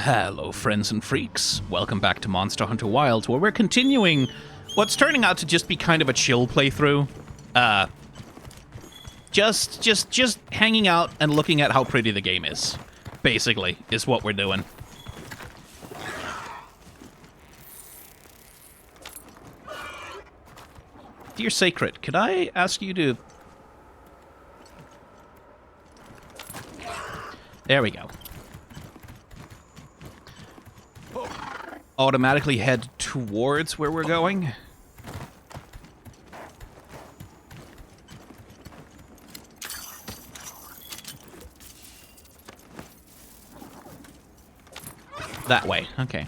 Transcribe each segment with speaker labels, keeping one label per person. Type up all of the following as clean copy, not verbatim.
Speaker 1: Hello, friends and freaks. Welcome back to Monster Hunter Wilds, where we're continuing what's turning out to just be kind of a chill playthrough. Just hanging out and looking at how pretty the game is, basically, is what we're doing. Dear Sacred, could I ask you to... There we go. Automatically head towards where we're going. That way, okay.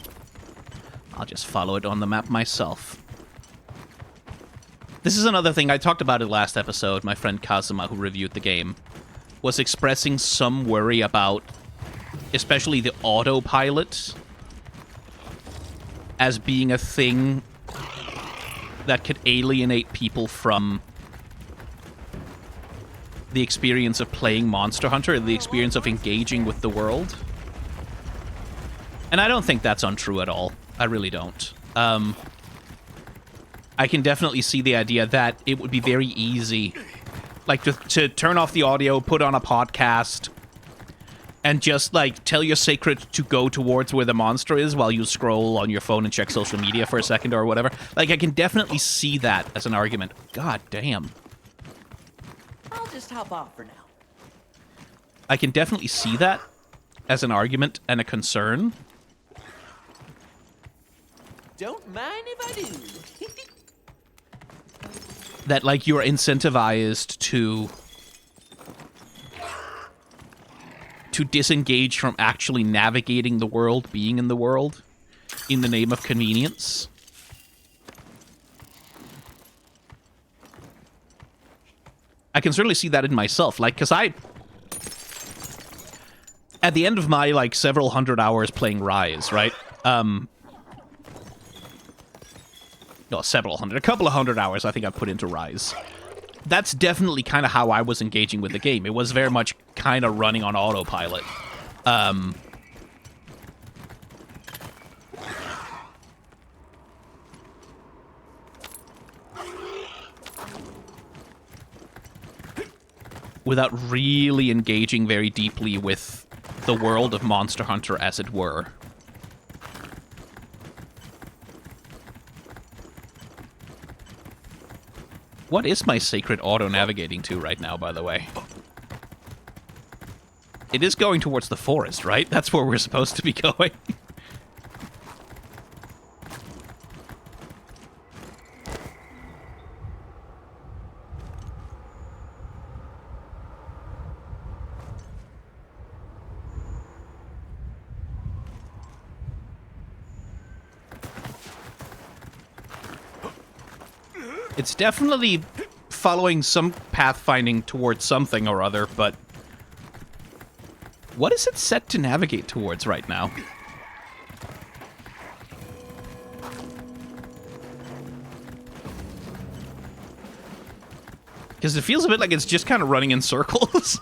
Speaker 1: I'll just follow it on the map myself. This is another thing, I talked about it last episode. My friend Kazuma, who reviewed the game, was expressing some worry about, especially the autopilot, as being a thing that could alienate people from the experience of playing Monster Hunter, the experience of engaging with the world. And I don't think that's untrue at all. I really don't. I can definitely see the idea that it would be very easy, like, to turn off the audio, put on a podcast, and just, like, tell your Sacred to go towards where the monster is while you scroll on your phone and check social media for a second or whatever. Like, I can definitely see that as an argument. God damn.
Speaker 2: I'll just hop off for now.
Speaker 1: I can definitely see that as an argument and a concern.
Speaker 2: Don't mind if I do.
Speaker 1: That, like, you're incentivized to disengage from actually navigating the world, being in the world, in the name of convenience. I can certainly see that in myself, like, because at the end of my, like, several hundred hours playing Rise, right, no, several hundred, a couple of hundred hours I think I've put into Rise. That's definitely kind of how I was engaging with the game. It was very much kind of running on autopilot. Without really engaging very deeply with the world of Monster Hunter, as it were. What is my Sacred auto-navigating to right now, by the way? It is going towards the forest, right? That's where we're supposed to be going. It's definitely following some pathfinding towards something or other, but what is it set to navigate towards right now? Because it feels a bit like it's just kind of running in circles.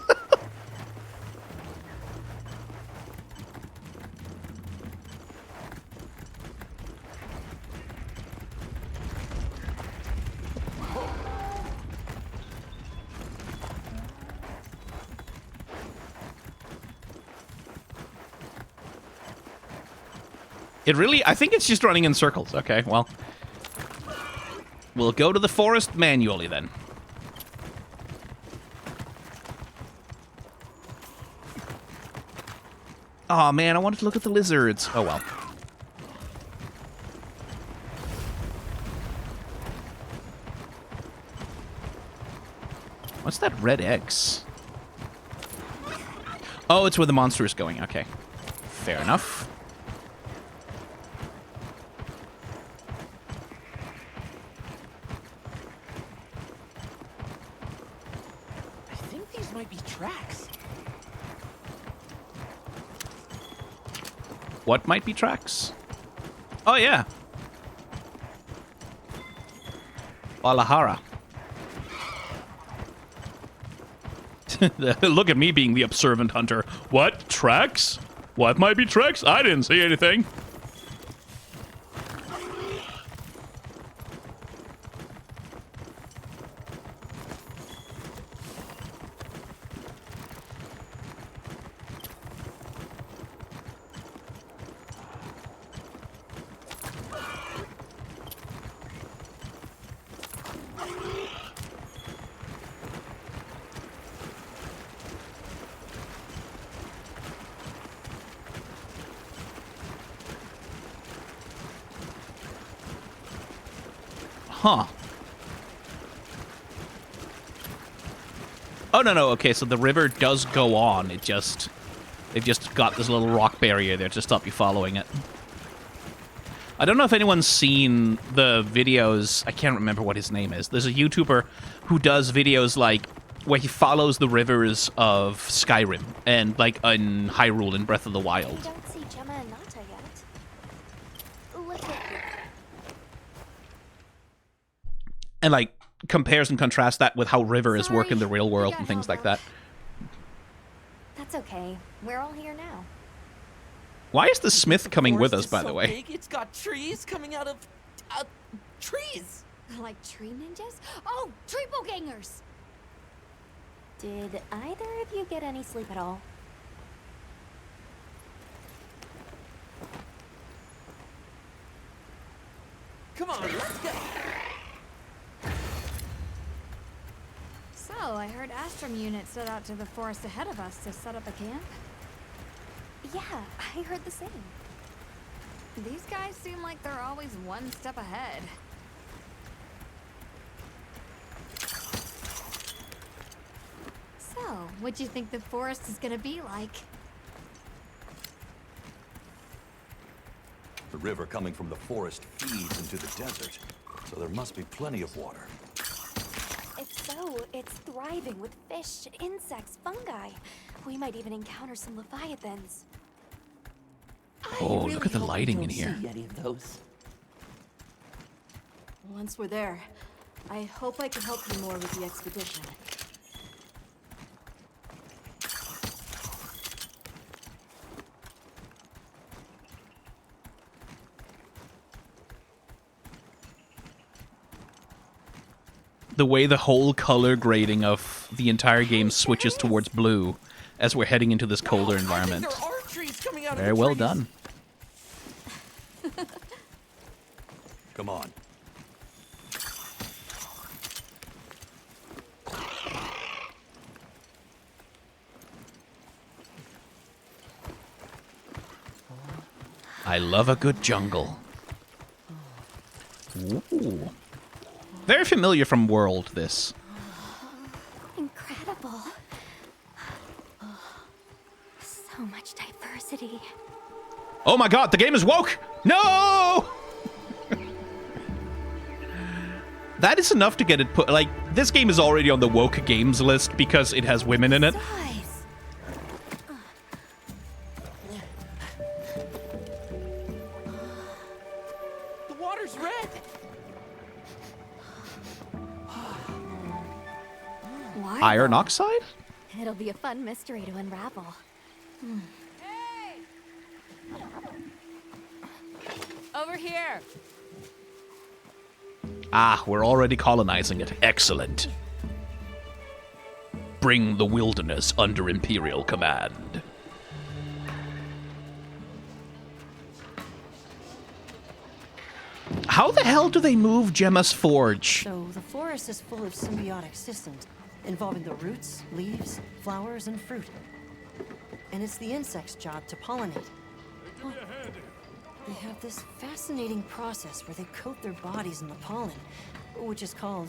Speaker 1: It really... I think it's just running in circles. Okay, well. We'll go to the forest manually, then. Aw, man, I wanted to look at the lizards. Oh, well. What's that red X? Oh, it's where the monster is going. Okay. Fair enough.
Speaker 2: Tracks.
Speaker 1: What might be tracks? Oh, yeah. Valahara. Look at me being the observant hunter. What? Tracks? What might be tricks? I didn't see anything. Huh. Oh, no. Okay, so the river does go on. They've just got this little rock barrier there to stop you following it. I don't know if anyone's seen the videos. I can't remember what his name is. There's a YouTuber who does videos like where he follows the rivers of Skyrim and like in Hyrule in Breath of the Wild.
Speaker 3: I don't see Gemma and Nata yet. Let's look here.
Speaker 1: And like compares and contrasts that with how rivers work in the real world and things like that.
Speaker 3: That's okay. We're all here now.
Speaker 1: Why is the Smith coming with us,
Speaker 2: Forest is
Speaker 1: by
Speaker 2: so
Speaker 1: the way?
Speaker 2: Big, it's got trees coming out of trees.
Speaker 3: Like tree ninjas? Oh, triple gangers! Did either of you get any sleep at all?
Speaker 2: Come on, let's go.
Speaker 4: So, I heard Astrum unit set out to the forest ahead of us to set up a camp.
Speaker 3: Yeah, I heard the same.
Speaker 4: These guys seem like they're always one step ahead. So, what do you think the forest is gonna be like?
Speaker 5: The river coming from the forest feeds into the desert, so there must be plenty of water.
Speaker 3: If so, it's thriving with fish, insects, fungi. We might even encounter some leviathans.
Speaker 1: Oh, look at the lighting in here.
Speaker 2: See any of those?
Speaker 6: Once we're there, I hope I can help you more with the expedition.
Speaker 1: The way the whole color grading of the entire game switches towards blue as we're heading into this colder environment.
Speaker 2: I think there are trees coming out of
Speaker 1: Very
Speaker 2: the
Speaker 1: well
Speaker 2: trees.
Speaker 1: done.
Speaker 5: Come on.
Speaker 1: I love a good jungle. Ooh. Very familiar from World, this.
Speaker 3: Incredible. So much diversity.
Speaker 1: Oh my god, the game is woke! No! That is enough to get it put... Like, this game is already on the woke games list because it has women in it.
Speaker 3: Size.
Speaker 2: The water's red.
Speaker 3: Why?
Speaker 1: Iron oxide?
Speaker 3: It'll be a fun mystery to unravel.
Speaker 4: Over here!
Speaker 1: Ah, we're already colonizing it. Excellent. Bring the wilderness under Imperial command. How the hell do they move Gemma's forge?
Speaker 6: So the forest is full of symbiotic systems involving the roots, leaves, flowers, and fruit. And it's the insect's job to pollinate. They have this fascinating process where they coat their bodies in the pollen, which is called...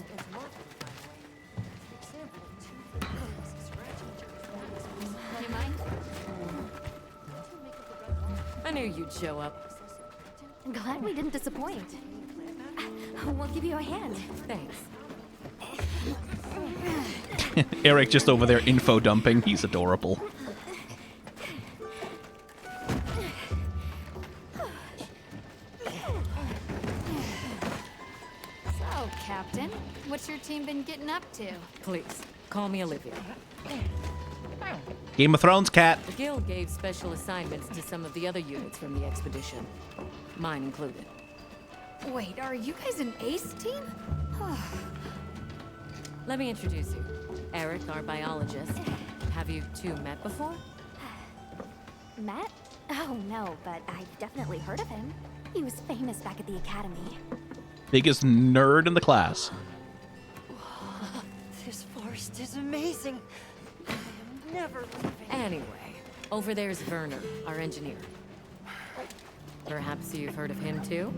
Speaker 4: Do you mind?
Speaker 6: I knew you'd show up.
Speaker 3: Glad we didn't disappoint. We'll give you a hand.
Speaker 6: Thanks.
Speaker 1: Eric just over there info dumping. He's adorable.
Speaker 4: So, Captain, what's your team been getting up to?
Speaker 6: Please, call me Olivia.
Speaker 1: Game of Thrones cat.
Speaker 7: The guild gave special assignments to some of the other units from the expedition, mine included.
Speaker 4: Wait, are you guys an ace team?
Speaker 7: Let me introduce you. Eric, our biologist. Have you two met before?
Speaker 3: Matt? Oh, no, but I've definitely heard of him. He was famous back at the academy.
Speaker 1: Biggest nerd in the class.
Speaker 6: This forest is amazing. I am never leaving.
Speaker 7: Anyway, over there's Werner, our engineer. Perhaps you've heard of him too?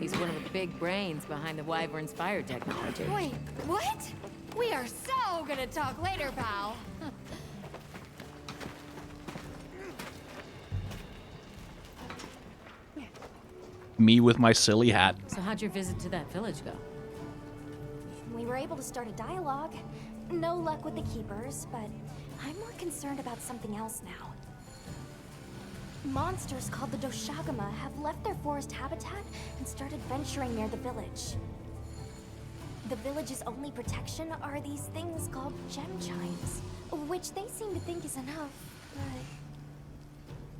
Speaker 7: He's one of the big brains behind the Wyvern's fire technology.
Speaker 4: Wait, what? We are so gonna talk later, pal.
Speaker 1: Me with my silly hat.
Speaker 7: So how'd your visit to that village go?
Speaker 3: We were able to start a dialogue. No luck with the keepers, but I'm more concerned about something else now. Monsters called the Doshagama have left their forest habitat and started venturing near the village. The village's only protection are these things called gem chimes, which they seem to think is enough, but...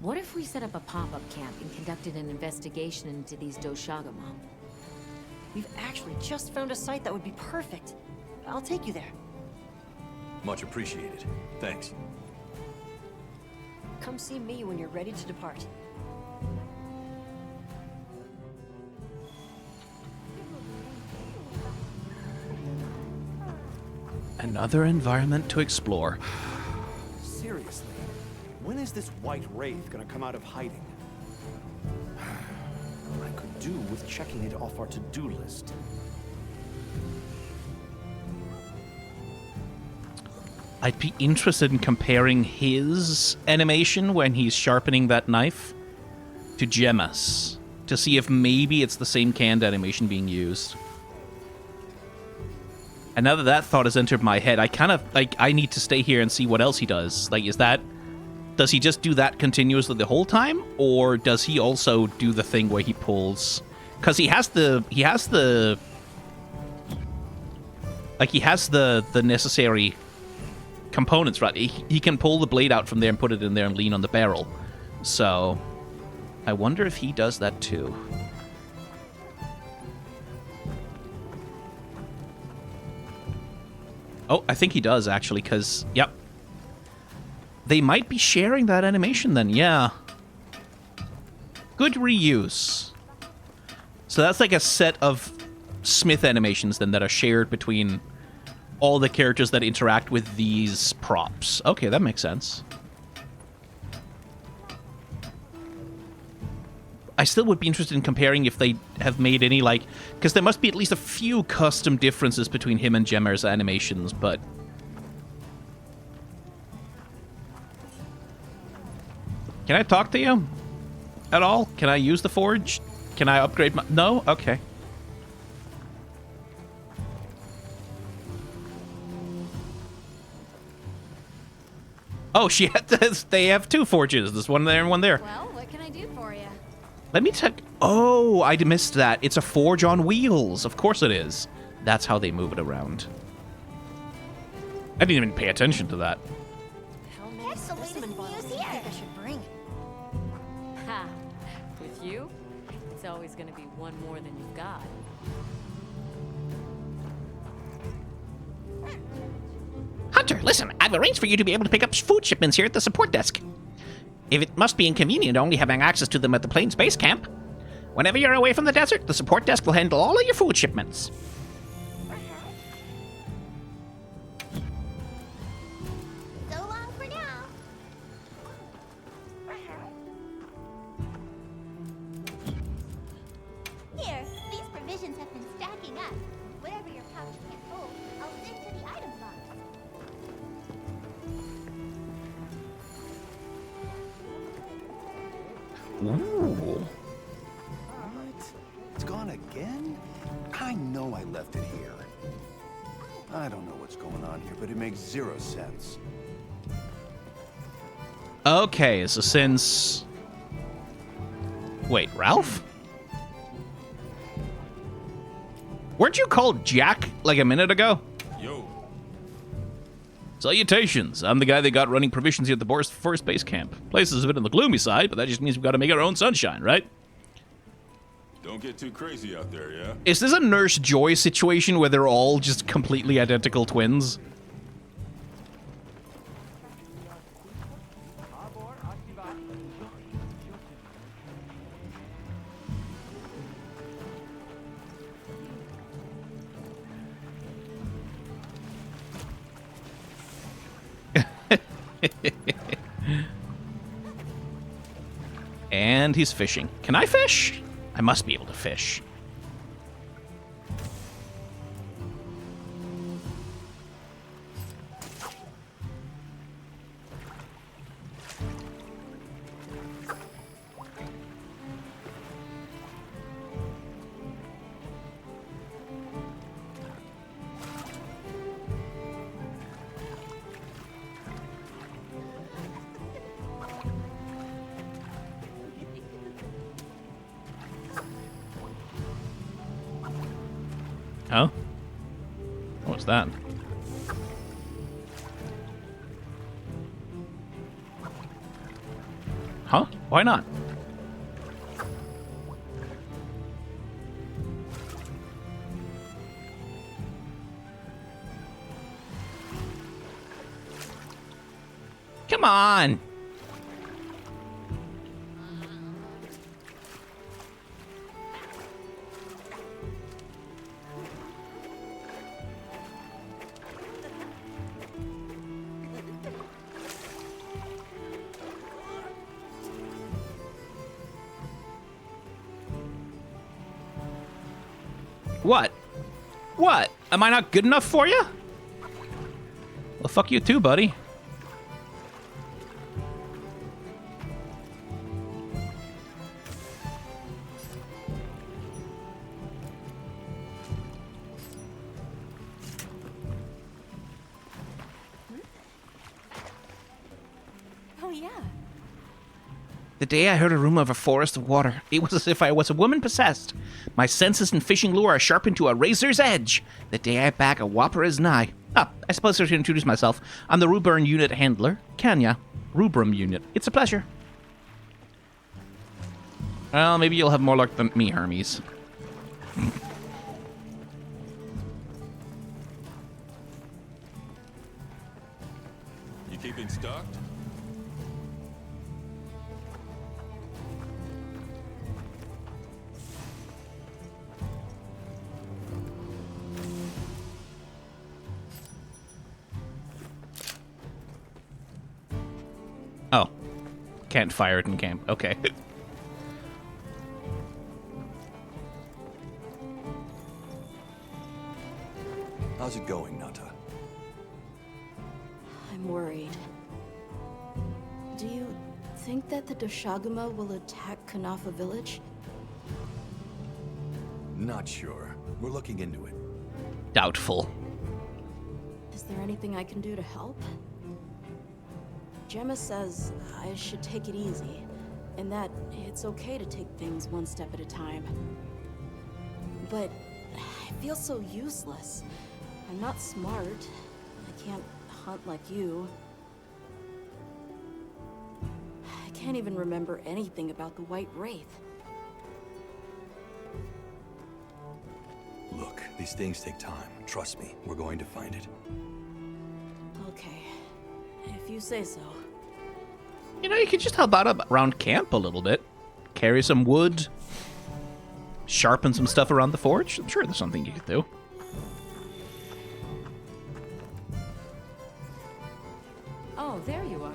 Speaker 7: What if we set up a pop-up camp and conducted an investigation into these Doshagama?
Speaker 6: We've actually just found a site that would be perfect. I'll take you there.
Speaker 5: Much appreciated. Thanks.
Speaker 6: Come see me when you're ready to depart.
Speaker 1: Another environment to explore.
Speaker 8: Seriously, when is this white wraith gonna come out of hiding? I could do with checking it off our to-do list.
Speaker 1: I'd be interested in comparing his animation when he's sharpening that knife to Gemma's to see if maybe it's the same canned animation being used. And now that that thought has entered my head, I kind of, like, I need to stay here and see what else he does. Like, does he just do that continuously the whole time? Or does he also do the thing where he pulls... Because he has the necessary components, right? He can pull the blade out from there and put it in there and lean on the barrel. So, I wonder if he does that too. Oh, I think he does, actually, because, yep. They might be sharing that animation then, yeah. Good reuse. So that's like a set of Smith animations then that are shared between all the characters that interact with these props. Okay, that makes sense. I still would be interested in comparing if they have made any, like... Because there must be at least a few custom differences between him and Gemmer's animations, but... Can I talk to you? At all? Can I use the forge? Can I upgrade my... No? Okay. Oh, they have two forges. There's one there and one there.
Speaker 4: Well, what can I do for you?
Speaker 1: Let me check. Oh, I missed that. It's a forge on wheels. Of course it is. That's how they move it around. I didn't even pay attention to that.
Speaker 6: How many
Speaker 3: That's the latest
Speaker 6: specimen bottles do you think I should bring?
Speaker 7: Ha! With you, it's always gonna be one more than you've got.
Speaker 9: Hunter, listen, I've arranged for you to be able to pick up food shipments here at the support desk. If it must be inconvenient only having access to them at the plane's base camp, whenever you're away from the desert, the support desk will handle all of your food shipments.
Speaker 3: So long for now. Here, these provisions have been stacking up. Whatever your pouch can't hold, I'll send to the item box.
Speaker 1: Ooh.
Speaker 8: What? It's gone again? I know I left it here. I don't know what's going on here, but it makes zero sense.
Speaker 1: Okay, so since... Wait, Ralph? Weren't you called Jack like a minute ago?
Speaker 10: Yo.
Speaker 1: Salutations. I'm the guy that got running provisions here at the forest base camp. Place is a bit on the gloomy side, but that just means we've got to make our own sunshine, right?
Speaker 10: Don't get too crazy out there, yeah?
Speaker 1: Is this a Nurse Joy situation where they're all just completely identical twins? And he's fishing. Can I fish? I must be able to fish. Oh? What's that? Huh? Why not? Come on! What? What? Am I not good enough for you? Well, fuck you too, buddy.
Speaker 3: Oh, yeah.
Speaker 1: The day I heard a rumor of a forest of water, it was as if I was a woman possessed. My senses and fishing lure are sharpened to a razor's edge. The day I bag a whopper is nigh. Ah, I suppose I should introduce myself. I'm the Rubrum Unit Handler, Kenya. Rubrum Unit. It's a pleasure. Well, maybe you'll have more luck than me, Hermes.
Speaker 10: You keeping stocked?
Speaker 1: Oh. Can't fire it in camp. Okay.
Speaker 5: How's it going, Nata?
Speaker 2: I'm worried. Do you think that the Doshaguma will attack Kanafa village?
Speaker 5: Not sure. We're looking into it.
Speaker 1: Doubtful.
Speaker 2: Is there anything I can do to help? Gemma says I should take it easy, and that it's okay to take things one step at a time. But I feel so useless. I'm not smart. I can't hunt like you. I can't even remember anything about the White Wraith.
Speaker 5: Look, these things take time. Trust me, we're going to find it.
Speaker 2: Okay, if you say so.
Speaker 1: You know, you could just help out around camp a little bit. Carry some wood. Sharpen some stuff around the forge. I'm sure there's something you could do.
Speaker 7: Oh, there you are.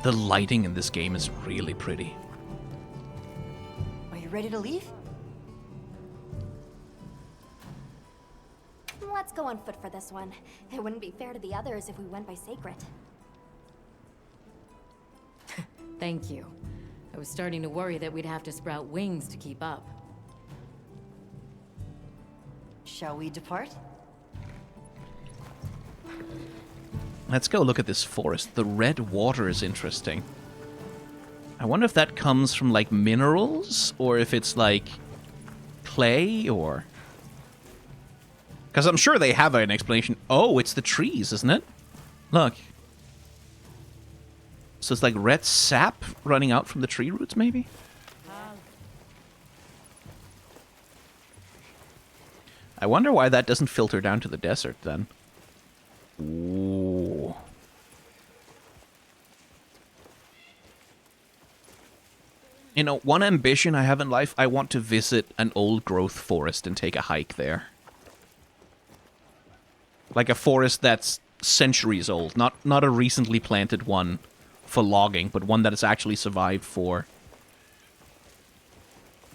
Speaker 1: The lighting in this game is really pretty.
Speaker 6: Are you ready to leave?
Speaker 3: Let's go on foot for this one. It wouldn't be fair to the others if we went by Sacred.
Speaker 7: Thank you. I was starting to worry that we'd have to sprout wings to keep up.
Speaker 6: Shall we depart?
Speaker 1: Let's go look at this forest. The red water is interesting. I wonder if that comes from, like, minerals? Or if it's, like, clay, or... Because I'm sure they have an explanation. Oh, it's the trees, isn't it? Look. So it's like red sap running out from the tree roots, maybe? I wonder why that doesn't filter down to the desert, then. Ooh. You know, one ambition I have in life, I want to visit an old-growth forest and take a hike there. Like a forest that's centuries old, not a recently planted one for logging, but one that has actually survived for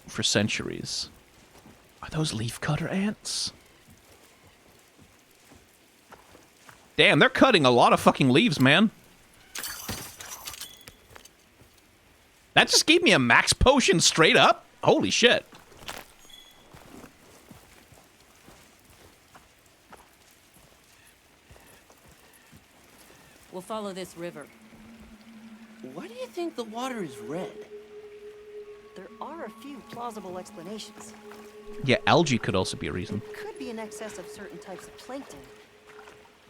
Speaker 1: centuries. Are those leafcutter ants? Damn, they're cutting a lot of fucking leaves, man. That just gave me a max potion straight up? Holy shit.
Speaker 7: We'll follow this river.
Speaker 11: Why do you think the water is red?
Speaker 6: There are a few plausible explanations.
Speaker 1: Yeah, algae could also be a reason.
Speaker 6: Could be an excess of certain types of plankton.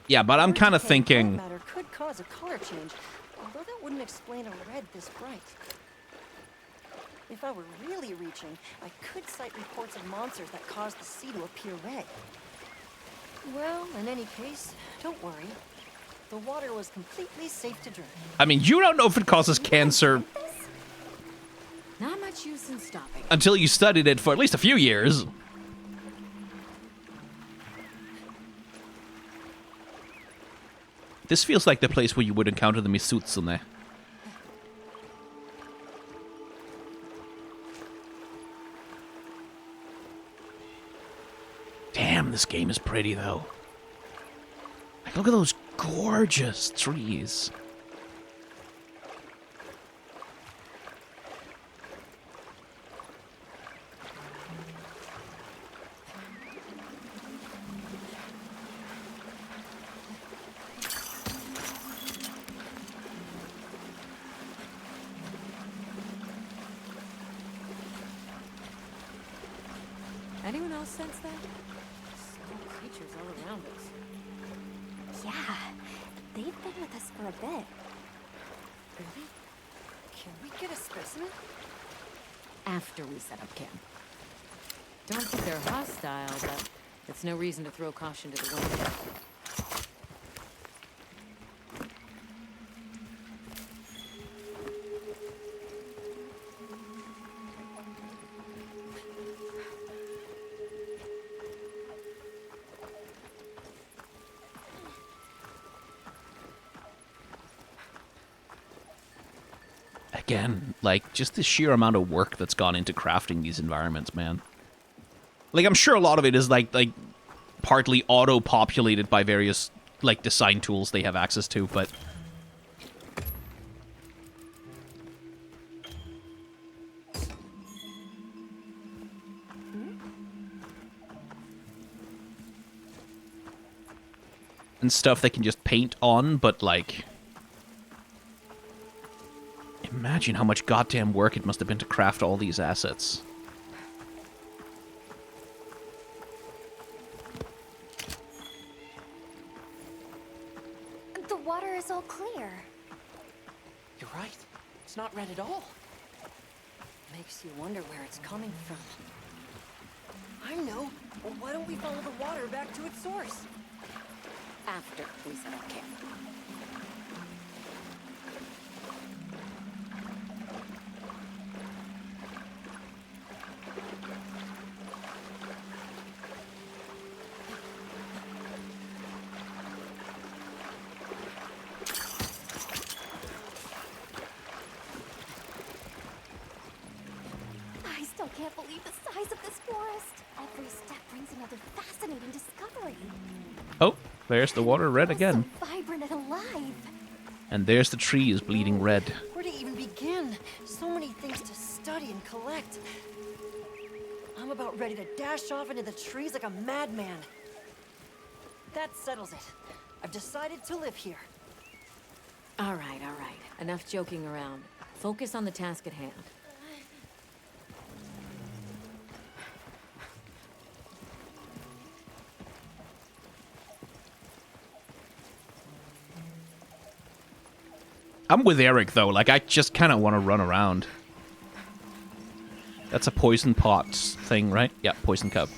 Speaker 1: Yeah, but I'm kind of
Speaker 6: Decaying
Speaker 1: thinking...
Speaker 6: plant matter could cause a color change, although that wouldn't explain a red this bright. If I were really reaching, I could cite reports of monsters that cause the sea to appear red. Well, in any case, don't worry. The water was completely safe to drink.
Speaker 1: I mean, you don't know if it causes cancer
Speaker 7: Not much use in stopping.
Speaker 1: until you studied it for at least a few years. This feels like the place where you would encounter the Misutsune. Damn, this game is pretty, though. Like, look at those gorgeous trees.
Speaker 7: Anyone else sense that? Small creatures all around us.
Speaker 3: Yeah, they've been with us for a bit.
Speaker 6: Really? Can we get a specimen?
Speaker 7: After we set up camp. Don't think they're hostile, but it's no reason to throw caution to the wind.
Speaker 1: Again, like, just the sheer amount of work that's gone into crafting these environments, man. Like, I'm sure a lot of it is, like partly auto-populated by various, like, design tools they have access to, but... and stuff they can just paint on, but, like... imagine how much goddamn work it must have been to craft all these assets.
Speaker 3: The water is all clear.
Speaker 11: You're right. It's not red at all.
Speaker 6: Makes you wonder where it's coming from. I know. Well, why don't we follow the water back to its source?
Speaker 7: After we set up camp.
Speaker 3: I still can't believe the size of this forest. Every step brings another fascinating discovery.
Speaker 1: Oh, there's the water red again.
Speaker 3: So vibrant and alive.
Speaker 1: And there's the trees bleeding red.
Speaker 6: Where to even begin? So many things to study and collect. I'm about ready to dash off into the trees like a madman. That settles it. I've decided to live here.
Speaker 7: All right. Enough joking around. Focus on the task at hand.
Speaker 1: I'm with Eric, though. Like, I just kind of want to run around. That's a poison pots thing, right? Yeah, poison cup.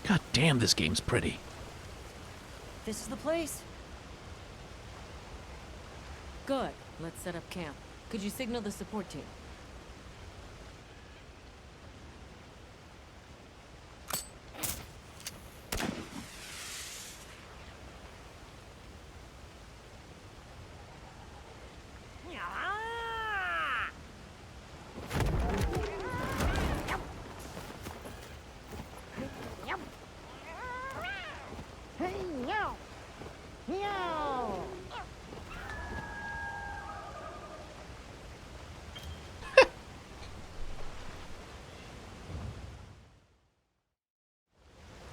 Speaker 1: God damn, this game's pretty.
Speaker 6: This is the place.
Speaker 7: Good. Let's set up camp. Could you signal the support team?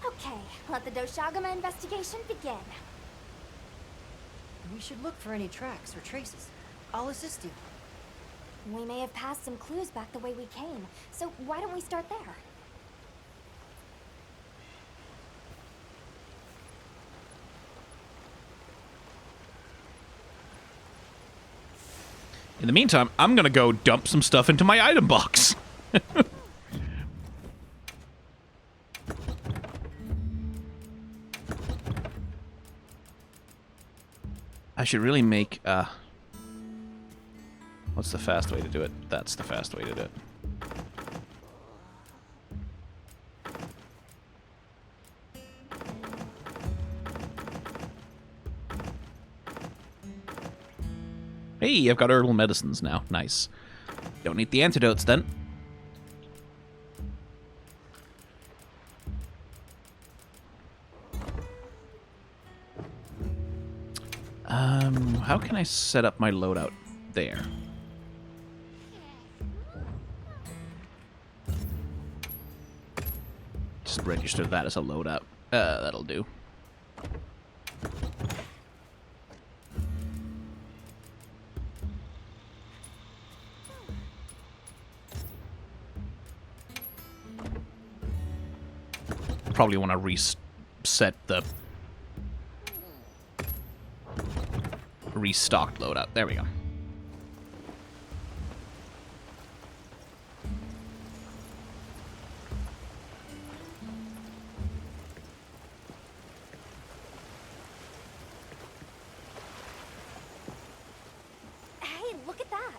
Speaker 3: Okay, let the Doshagama investigation begin.
Speaker 6: We should look for any tracks or traces. I'll assist you.
Speaker 3: We may have passed some clues back the way we came, so why don't we start there?
Speaker 1: In the meantime, I'm gonna go dump some stuff into my item box. I should really make, what's the fast way to do it? That's the fast way to do it. Hey, I've got herbal medicines now. Nice. Don't need the antidotes then. How can I set up my loadout there? Just register that as a loadout. That'll do. Probably want to reset the restocked loadout. There we go.
Speaker 3: Hey, look at that!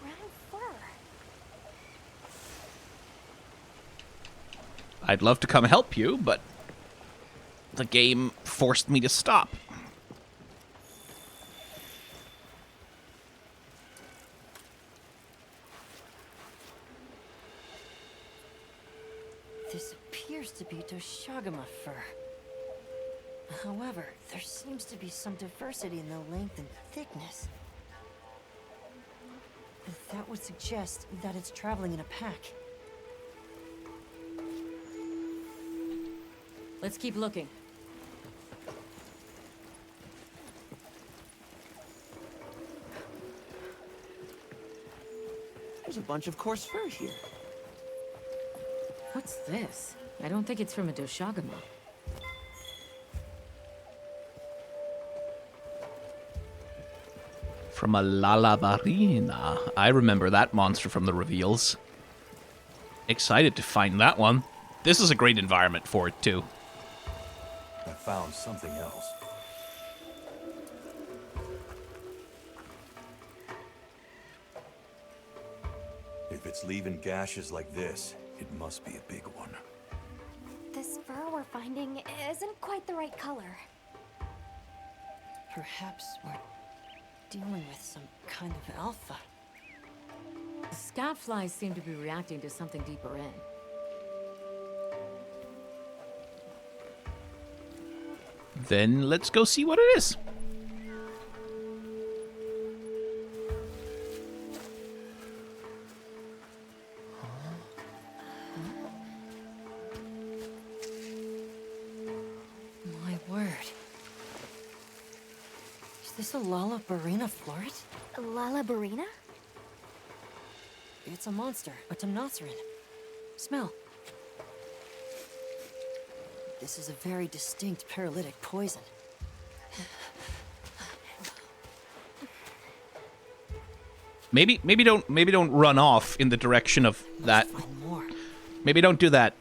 Speaker 3: Brown fur.
Speaker 1: I'd love to come help you, but the game forced me to stop.
Speaker 6: This appears to be Doshagama fur. However, there seems to be some diversity in the length and thickness. That would suggest that it's traveling in a pack.
Speaker 7: Let's keep looking.
Speaker 11: There's a bunch of coarse fur here.
Speaker 7: What's this? I don't think it's from a Doshagama.
Speaker 1: From a Lala Barina. I remember that monster from the reveals. Excited to find that one. This is a great environment for it, too.
Speaker 5: I found something else. If it's leaving gashes like this, it must be a big one.
Speaker 3: This fur we're finding isn't quite the right color.
Speaker 6: Perhaps we're dealing with some kind of alpha.
Speaker 7: The scout flies seem to be reacting to something deeper in.
Speaker 1: Then let's go see what it is.
Speaker 6: this a Lala Barina floret?
Speaker 3: Lala Barina?
Speaker 6: It's a monster, a Temnoceran. Smell. This is a very distinct paralytic poison.
Speaker 1: Maybe don't run off in the direction of that.
Speaker 6: Let's find more.
Speaker 1: Maybe don't do that.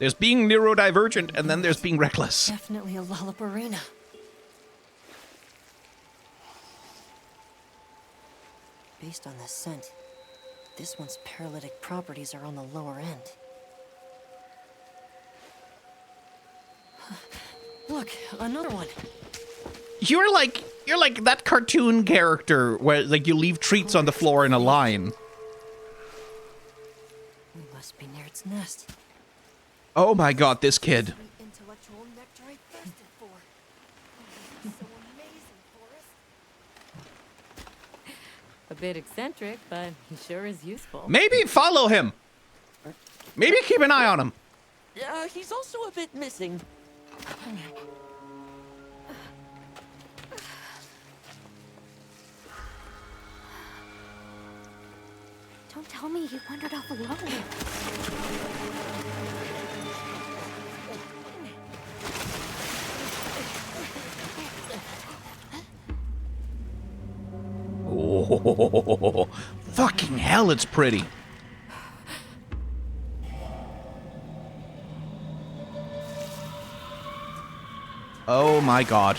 Speaker 1: There's being neurodivergent, and then there's being reckless.
Speaker 6: Definitely a Lala Barina. Based on this scent, this one's paralytic properties are on the lower end. Look, another one.
Speaker 1: You're like that cartoon character where like you leave treats on the floor in a line.
Speaker 6: We must be near its nest.
Speaker 1: Oh my god, this kid.
Speaker 6: The intellectual nectar I thirsted for. Oh, so amazing, Forrest.
Speaker 7: A bit eccentric, but he sure is useful.
Speaker 1: Maybe follow him. Maybe keep an eye on him.
Speaker 11: He's also a bit missing.
Speaker 3: Don't tell me you wandered off alone.
Speaker 1: Oh, fucking hell, it's pretty. Oh my god.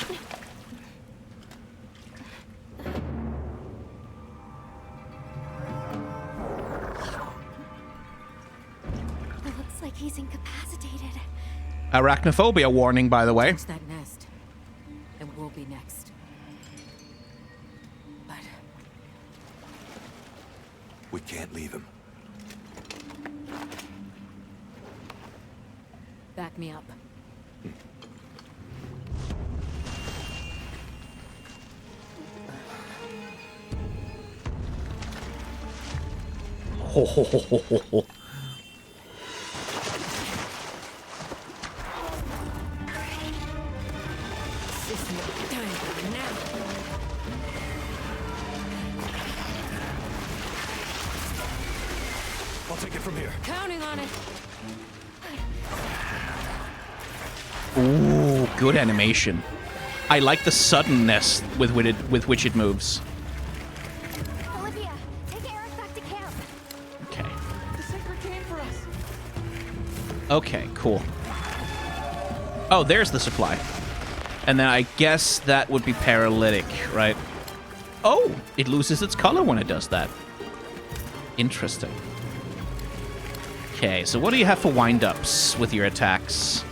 Speaker 3: It looks like he's incapacitated.
Speaker 1: Arachnophobia warning, by the way.
Speaker 7: Touch that nest, and we'll be next. But
Speaker 5: We can't leave him.
Speaker 7: back me up.
Speaker 1: Ho, ho, ho, ho, ho, ho.
Speaker 5: I'll take it from here.
Speaker 7: Counting on it.
Speaker 1: Ooh, good animation. I like the suddenness with which it moves.
Speaker 3: Olivia, take Eric back to camp.
Speaker 1: Okay.
Speaker 11: The Sacred came for us.
Speaker 1: Okay, cool. Oh, there's the supply. And then I guess that would be paralytic, right? Oh, it loses its color when it does that. Interesting. Okay, so what do you have for wind-ups with your attacks?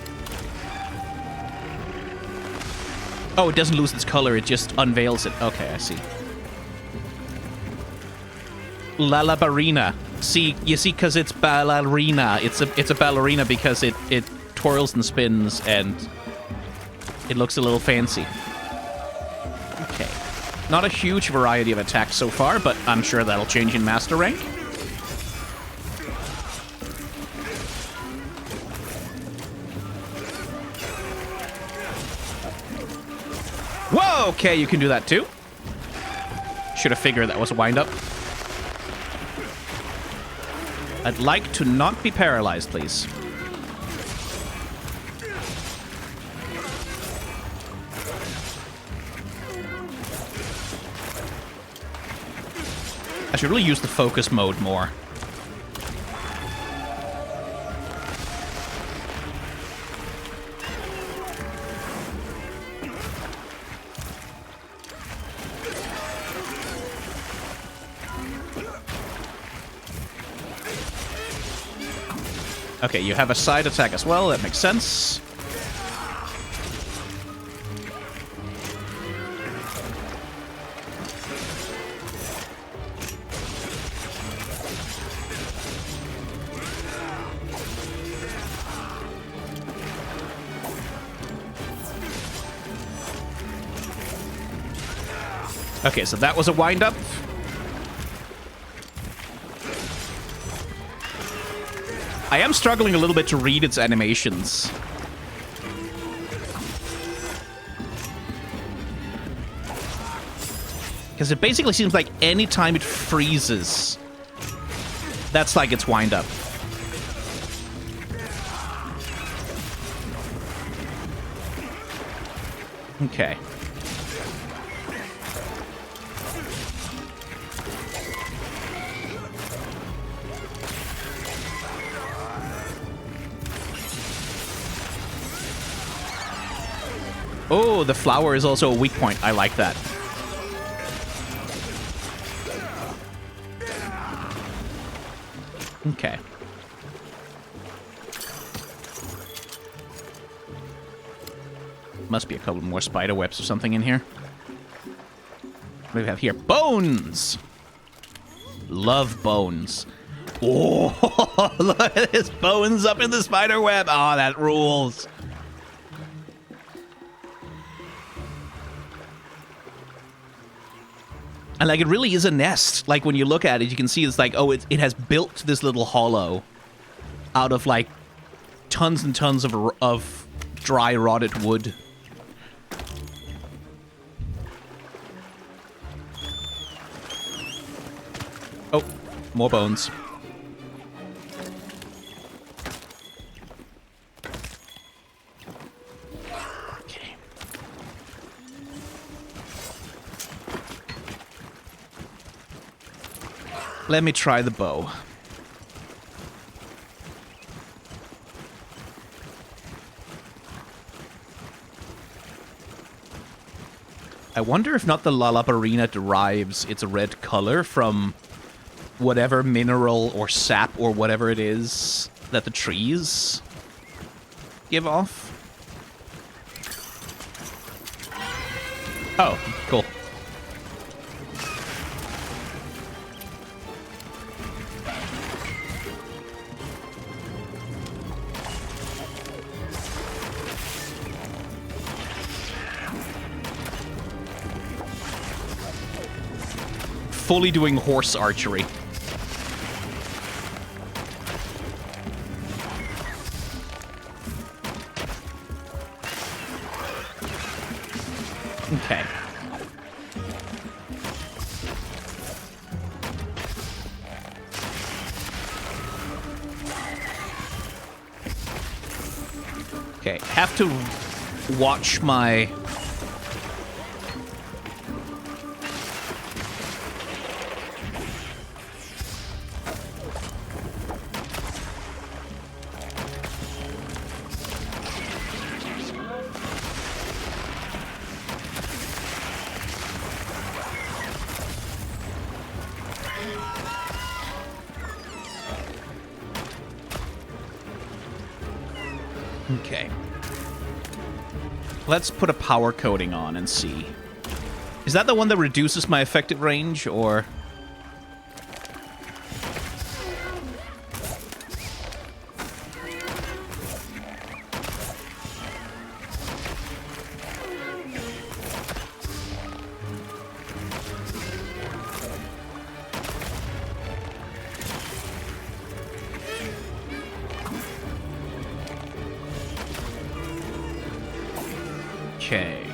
Speaker 1: Oh, it doesn't lose its color, it just unveils it. Okay, I see. Lala Barina. See, you see, because it's ballerina. It's a ballerina because it twirls and spins and it looks a little fancy. Okay. Not a huge variety of attacks so far, but I'm sure that'll change in Master Rank. Whoa, okay, you can do that too. Should have figured that was a wind-up. I'd like to not be paralyzed, please. I should really use the focus mode more. Okay, you have a side attack as well. That makes sense. Okay, so that was a wind-up. I am struggling a little bit to read its animations. Because it basically seems like any time it freezes, that's like its wind-up. Okay. Oh, the flower is also a weak point. I like that. Okay. Must be a couple more spider webs or something in here. What do we have here? Bones! Love bones. Oh, look at this bones up in the spider web. Oh, that rules. And, like, it really is a nest. Like, when you look at it, you can see it's like, oh, it has built this little hollow out of, like, tons and tons of dry, rotted wood. Oh, more bones. Okay. Let me try the bow. I wonder if not the Lala Barina derives its red color from whatever mineral or sap or whatever it is that the trees give off. Oh, cool. Fully doing horse archery. Okay. Okay, have to watch my... Okay. Let's put a power coating on and see. Is that the one that reduces my effective range, or... Okay.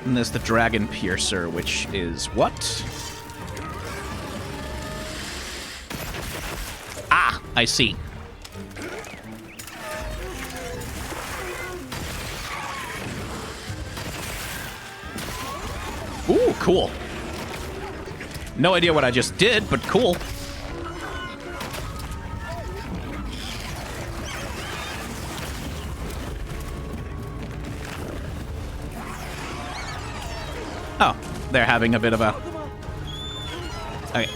Speaker 1: And there's the Dragon Piercer, which is what? Ah, I see. Ooh, cool. No idea what I just did, but cool. Oh, they're having a bit of a... Okay.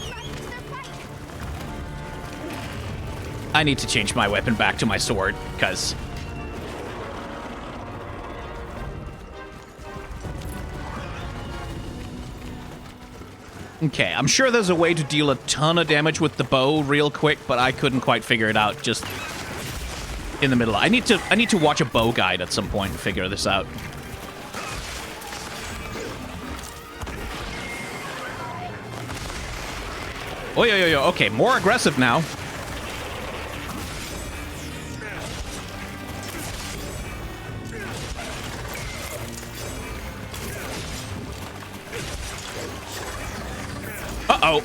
Speaker 1: I need to change my weapon back to my sword, because... Okay, I'm sure there's a way to deal a ton of damage with the bow real quick, but I couldn't quite figure it out just in the middle. I need to watch a bow guide at some point and figure this out. Oh, yo, okay, more aggressive now. Oh.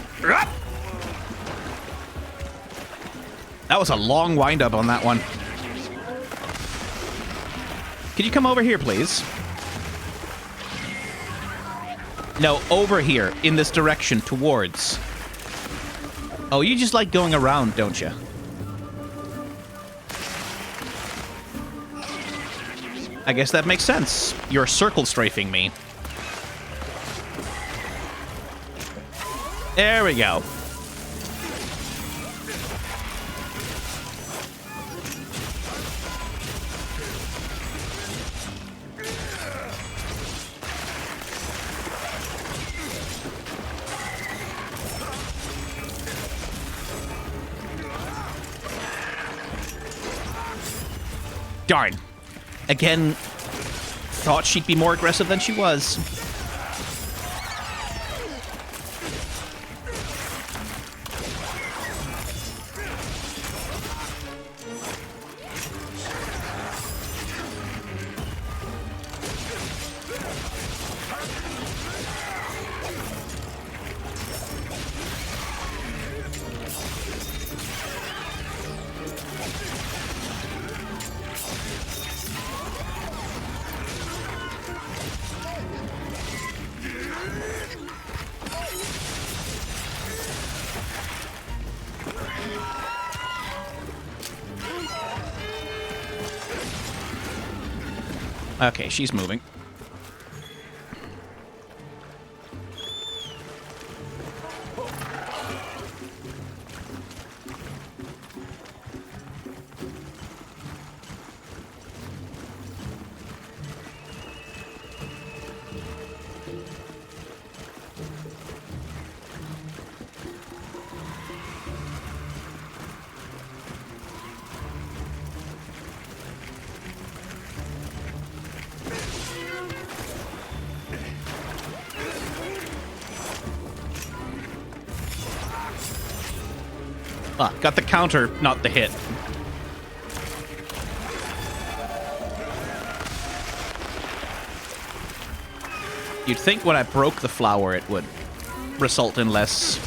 Speaker 1: That was a long wind-up on that one. Can you come over here, please? No, over here, in this direction, towards. Oh, you just like going around, don't you? I guess that makes sense. You're circle strafing me. There we go. Darn. Again, thought she'd be more aggressive than she was. Okay, she's moving. Ah, got the counter, not the hit. You'd think when I broke the flower it would result in less.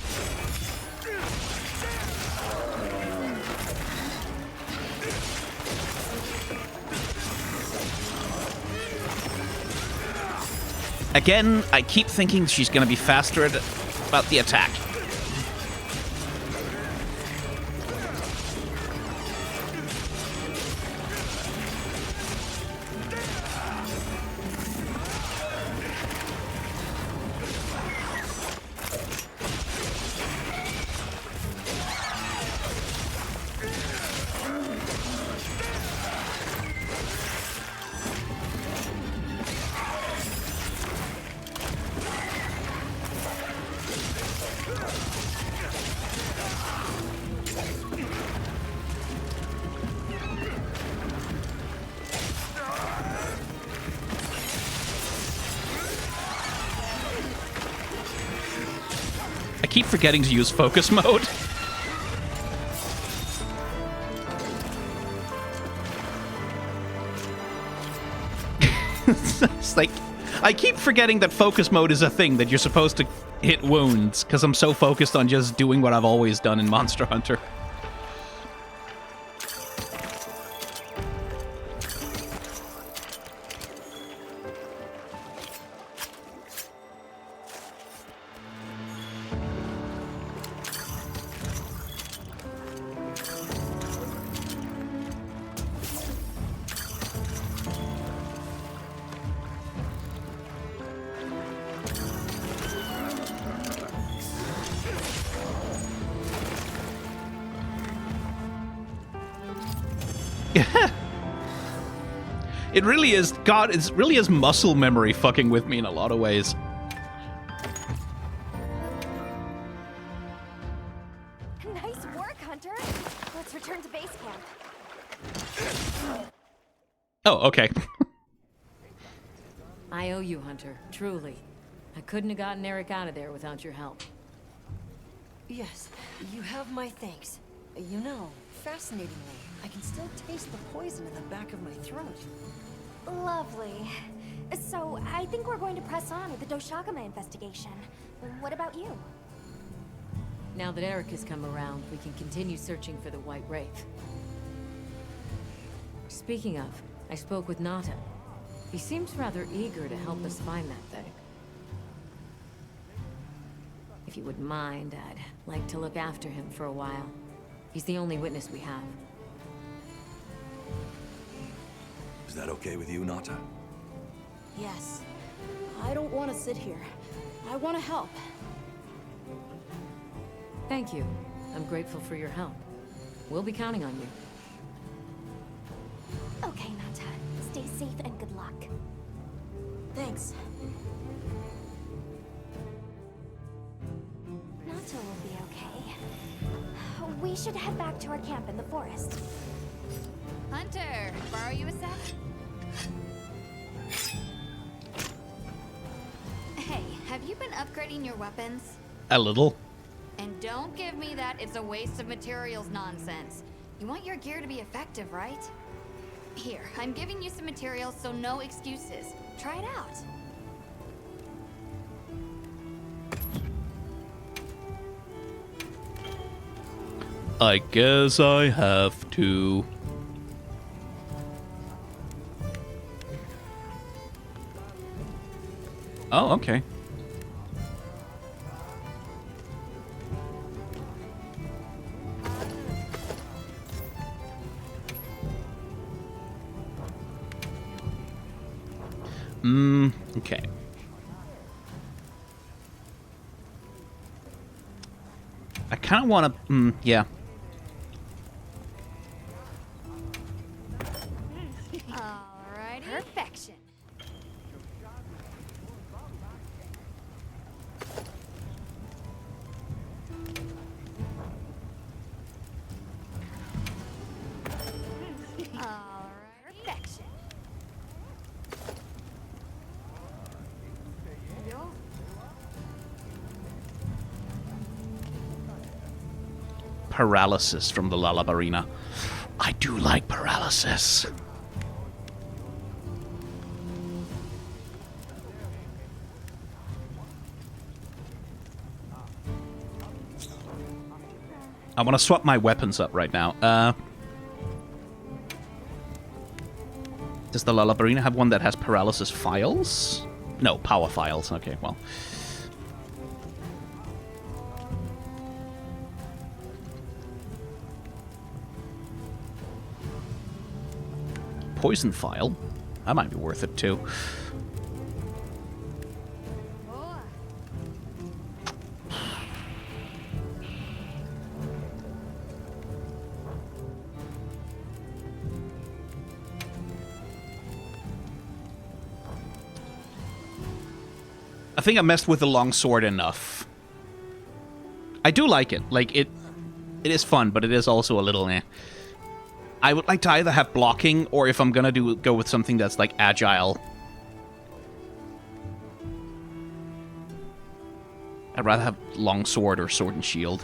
Speaker 1: Again, I keep thinking she's going to be faster about the attack. I keep forgetting to use focus mode. It's like, I keep forgetting that focus mode is a thing, that you're supposed to hit wounds, because I'm so focused on just doing what I've always done in Monster Hunter. It really is, God, it really is muscle memory fucking with me in a lot of ways.
Speaker 3: Nice work, Hunter. Let's return to base camp.
Speaker 1: Oh, okay.
Speaker 7: I owe you, Hunter. Truly. I couldn't have gotten Eric out of there without your help.
Speaker 6: Yes, you have my thanks. You know, fascinatingly, I can still taste the poison in the back of my throat.
Speaker 3: Lovely. So, I think we're going to press on with the Doshagama investigation. What about you?
Speaker 7: Now that Eric has come around, we can continue searching for the White Wraith. Speaking of, I spoke with Nata. He seems rather eager to help us find that thing. If you wouldn't mind, I'd like to look after him for a while. He's the only witness we have.
Speaker 5: Is that okay with you, Nata?
Speaker 2: Yes. I don't want to sit here. I want to help.
Speaker 7: Thank you. I'm grateful for your help. We'll be counting on you.
Speaker 3: Okay, Nata. Stay safe and good luck.
Speaker 2: Thanks.
Speaker 3: Nata will be okay. We should head back to our camp in the forest.
Speaker 4: Hunter, borrow you a sec? Hey, have you been upgrading your weapons?
Speaker 1: A little.
Speaker 4: And don't give me that it's a waste of materials nonsense. You want your gear to be effective, right? Here, I'm giving you some materials, so no excuses. Try it out.
Speaker 1: I guess I have to. Oh, okay. Okay. I kind of want to, yeah.
Speaker 4: Alrighty. Perfection. Alright. Perfection. Yo.
Speaker 1: Paralysis from the Lala Barina. I do like paralysis. I want to swap my weapons up right now. Does the Lala Barina have one that has paralysis files? No, power files. Okay, well. Poison file. That might be worth it too. I think I messed with the longsword enough. I do like it. Like, it is fun, but it is also a little eh. I would like to either have blocking, or if I'm gonna go with something that's like agile. I'd rather have longsword or sword and shield.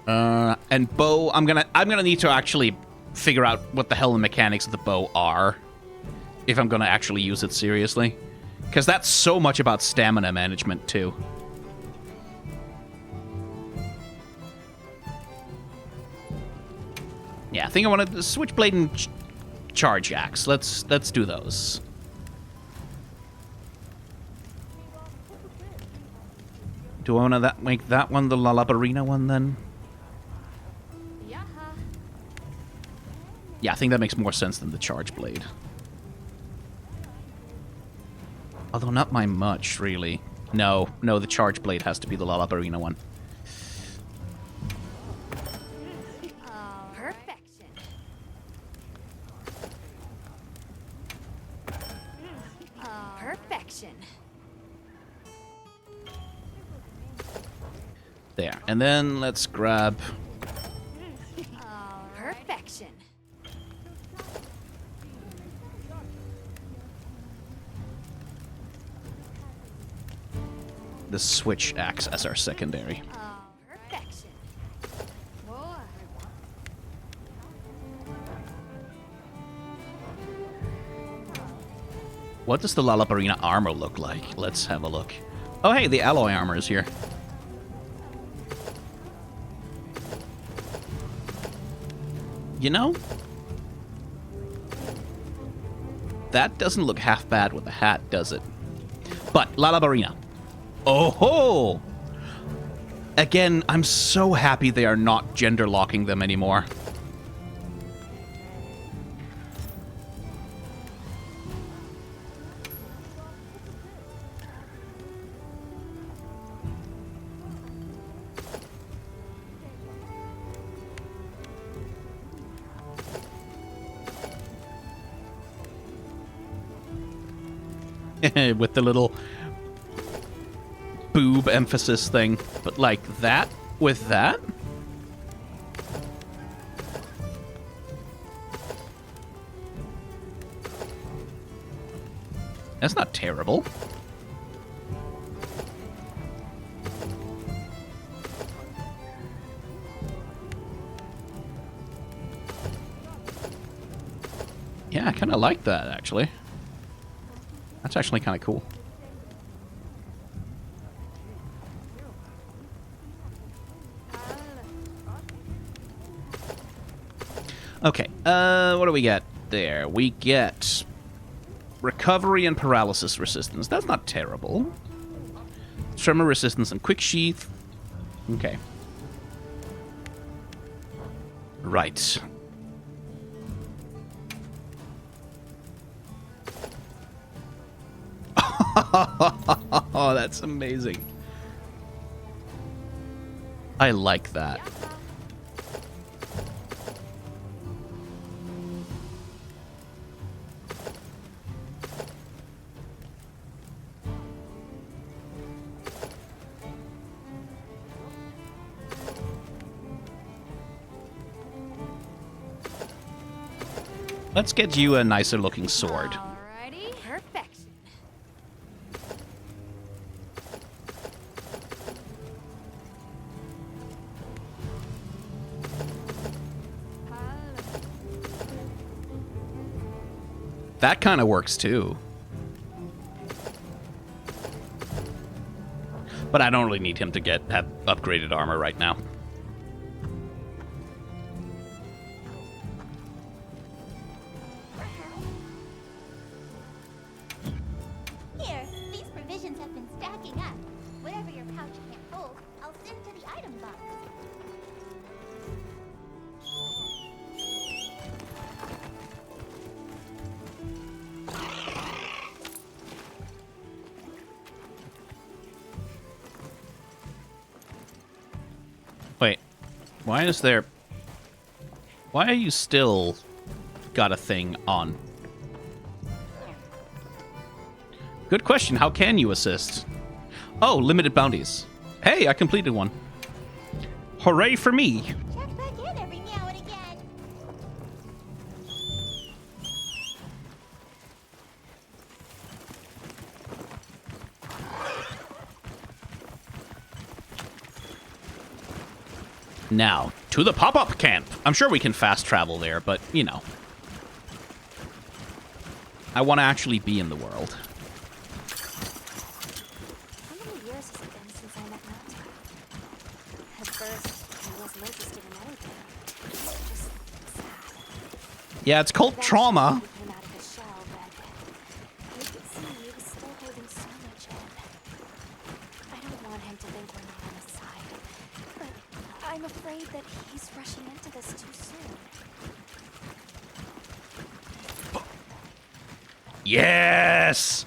Speaker 1: And bow, I'm gonna need to actually figure out what the hell the mechanics of the bow are, if I'm gonna actually use it seriously. Because that's so much about stamina management, too. Yeah, I think I want to switchblade and charge axe. Let's do those. Do I want to make that one the Lala Barina one, then? Yeah, I think that makes more sense than the charge blade. Although not by much, really. No, the charge blade has to be the Lala Barina one.
Speaker 4: Perfection. Perfection.
Speaker 1: There, and then let's grab...
Speaker 4: Perfection.
Speaker 1: the switch axe as our secondary.
Speaker 4: Perfection. Boy.
Speaker 1: What does the Lala Barina armor look like? Let's have a look. Oh, hey, the alloy armor is here. You know, that doesn't look half bad with a hat, does it? But, Lala Barina. Oh ho! Again, I'm so happy they are not gender locking them anymore. With the little boob emphasis thing. But like that with that? That's not terrible. Yeah, I kind of like that, actually. That's actually kind of cool. Okay, what do we get there? We get recovery and paralysis resistance. That's not terrible. Tremor resistance and quick sheath. Okay. Right. Oh, that's amazing. I like that. Let's get you a nicer looking sword.
Speaker 4: Alrighty. Perfection.
Speaker 1: That kind of works too. But I don't really need him to have upgraded armor right now.
Speaker 12: Here, these provisions have been stacking up. Whatever your pouch can't hold, I'll send to the item box.
Speaker 1: Wait, why is there... Why are you still got a thing on? Good question. How can you assist? Oh, limited bounties. Hey, I completed one. Hooray for me.
Speaker 12: Check back in every now and again.
Speaker 1: Now, to the pop-up camp. I'm sure we can fast travel there, but, you know. I want to actually be in the world.
Speaker 3: How many years has it been since I met Nata? At first, I wasn't interested in anything. Just sad.
Speaker 1: Yeah, it's called trauma.
Speaker 3: He came out of his shell, but you could see he was still holding so much in. I don't want him to think we're not on his side, but I'm afraid that he's rushing into this too soon.
Speaker 1: Yes!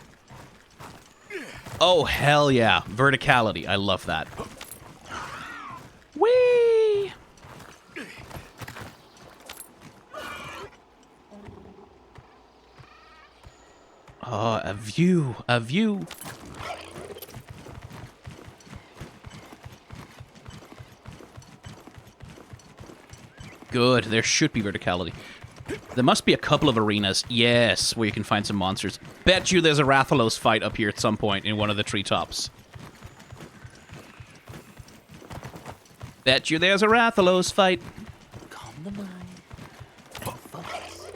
Speaker 1: Oh, hell yeah. Verticality. I love that. Whee! Oh, a view. A view. Good. There should be verticality. There must be a couple of arenas, yes, where you can find some monsters. Bet you there's a Rathalos fight up here at some point in one of the treetops. Bet you there's a Rathalos fight.
Speaker 11: Calm the mind. Focus.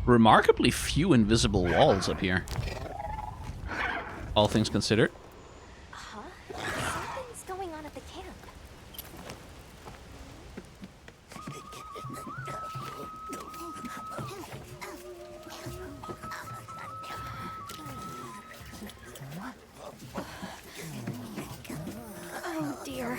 Speaker 1: Remarkably few invisible walls up here. All things considered.
Speaker 3: Huh? Something's going on at the camp. Oh dear.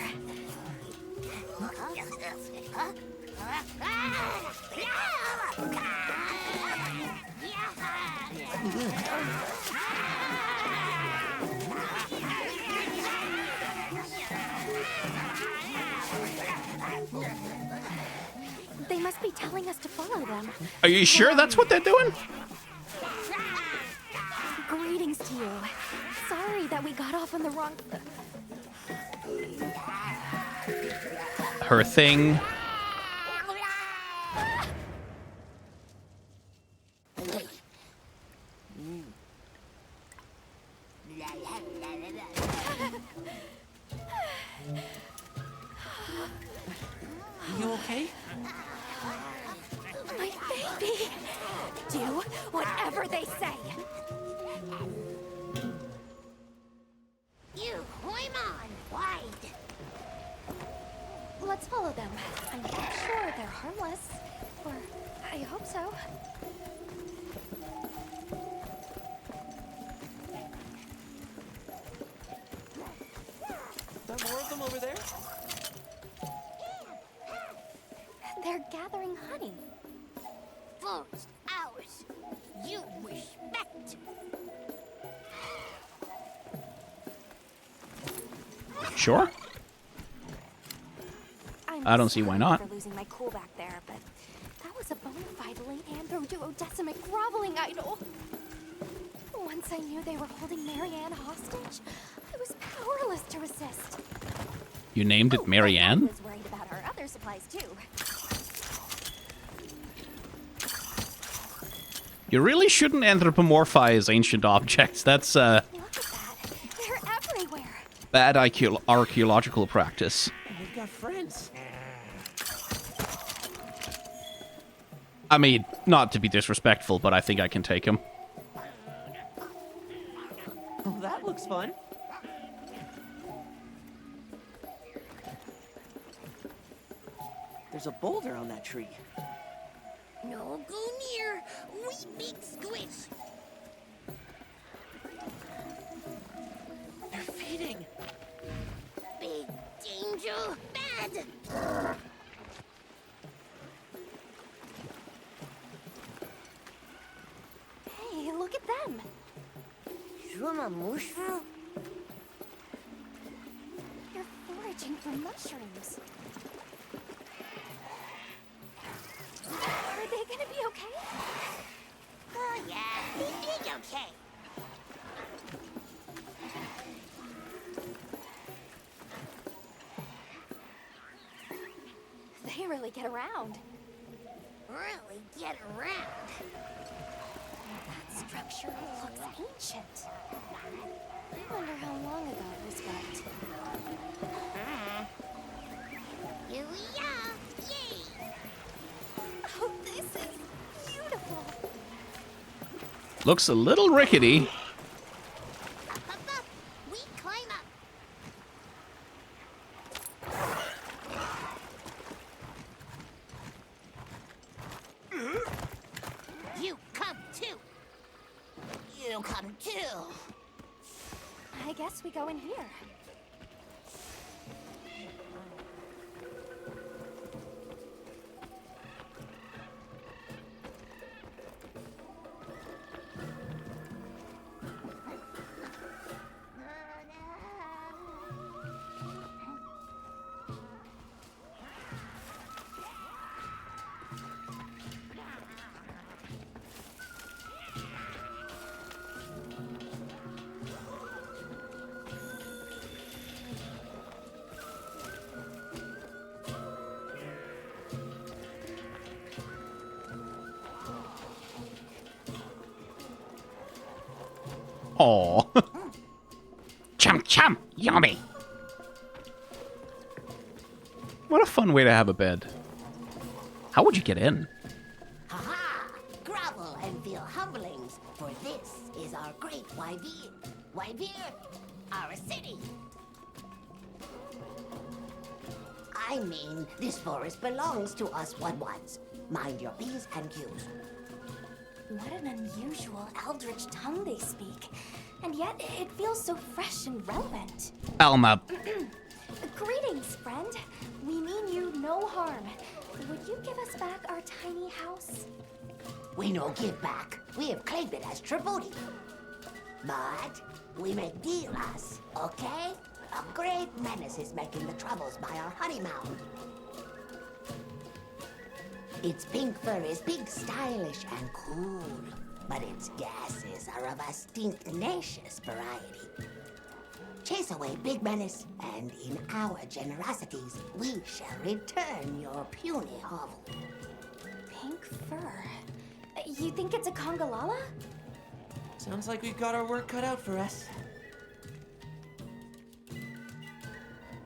Speaker 3: They must be telling us to follow them.
Speaker 1: Are you sure that's what they're doing?
Speaker 3: Greetings to you. Sorry that we got off on the wrong...
Speaker 1: Her thing.
Speaker 11: You okay?
Speaker 3: My baby! Do whatever they say.
Speaker 12: You climb on wide.
Speaker 3: Let's follow them. I'm sure they're harmless. Or I hope so.
Speaker 11: There more of them over there?
Speaker 3: They're gathering honey.
Speaker 12: Forest ours. You respect.
Speaker 1: Sure. I don't see why not.
Speaker 3: For losing my cool back there, but that was a bona fide late anthro-duodecimic groveling idol. Once I knew they were holding Marianne hostage, I was powerless to resist.
Speaker 1: You named it Marianne?
Speaker 3: I was worried about our other supplies too.
Speaker 1: You really shouldn't anthropomorphize ancient objects. That's
Speaker 3: Look at that. They're everywhere.
Speaker 1: bad archaeological practice.
Speaker 11: We've got friends.
Speaker 1: I mean, not to be disrespectful, but I think I can take him.
Speaker 11: Oh, that looks fun. There's a boulder on that tree.
Speaker 12: No go near. We big squish.
Speaker 11: They're feeding.
Speaker 12: Big danger. Bad.
Speaker 3: Hey, look at them.
Speaker 12: Shuma mushroom?
Speaker 3: They're foraging for mushrooms. Are they gonna be okay?
Speaker 12: Oh yeah, big okay.
Speaker 3: They really get around.
Speaker 12: Really get around.
Speaker 3: That structure looks ancient. I wonder how long ago it was built.
Speaker 12: Here we are. Yay!
Speaker 3: Oh, this is beautiful.
Speaker 1: Looks a little rickety.
Speaker 12: Up, up, up. We climb up. You come too. You come too.
Speaker 3: I guess we go in here.
Speaker 1: Aw.
Speaker 9: Chum chum, yummy.
Speaker 1: What a fun way to have a bed. How would you get in?
Speaker 12: Ha-ha! Grovel
Speaker 13: humble and feel humblings, for this is our great Wyvir. Wyvir, our city. I mean, this forest belongs to us one-ones. Mind your P's and Q's.
Speaker 3: What an unusual eldritch tongue they speak. And yet, it feels so fresh and relevant.
Speaker 1: Alma.
Speaker 3: Greetings, friend. We mean you no harm. Would you give us back our tiny house?
Speaker 13: We no give back. We have claimed it as tribute. But we make deals, okay? A great menace is making the troubles by our honey mound. Its pink fur is big, stylish, and cool, but its gases are of a stinknacious variety. Chase away big menace, and in our generosities, we shall return your puny hovel.
Speaker 3: Pink fur. You think it's a Congalala?
Speaker 11: Sounds like we've got our work cut out for us.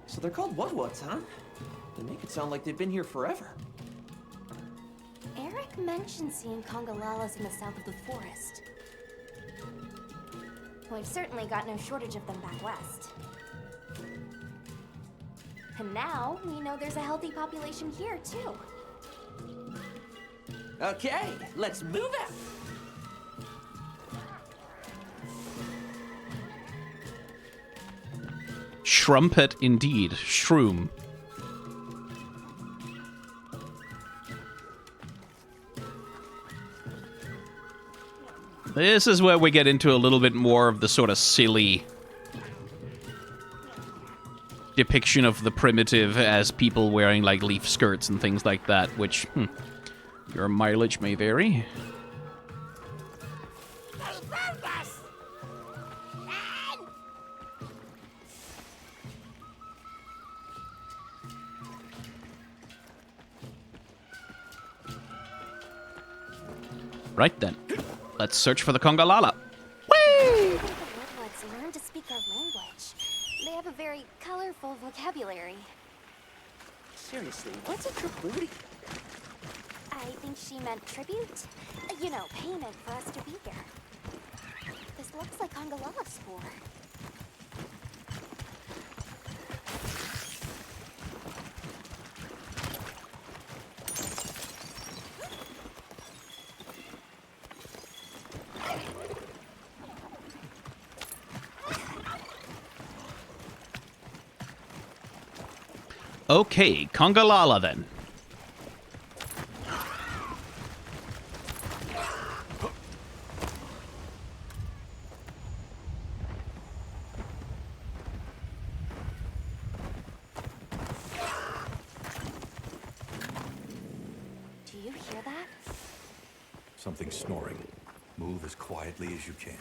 Speaker 11: So they're called Wudwuds, huh? They make it sound like they've been here forever.
Speaker 3: Eric mentioned seeing Congalalas in the south of the forest. We've certainly got no shortage of them back west. And now, we know there's a healthy population here, too.
Speaker 11: Okay, let's move out.
Speaker 1: Shrumpet indeed. Shroom. This is where we get into a little bit more of the sort of silly depiction of the primitive as people wearing, like, leaf skirts and things like that, which, your mileage may vary. Right then, let's search for the Congalala.
Speaker 3: Whee! The Wudwuds learned to speak our language. They have a very colorful vocabulary.
Speaker 11: Seriously, what's a tribute?
Speaker 3: I think she meant tribute. You know, payment for us to be here. This looks like Congalala spoor.
Speaker 1: Okay, Congalala then.
Speaker 3: Do you hear that?
Speaker 5: Something snoring. Move as quietly as you can.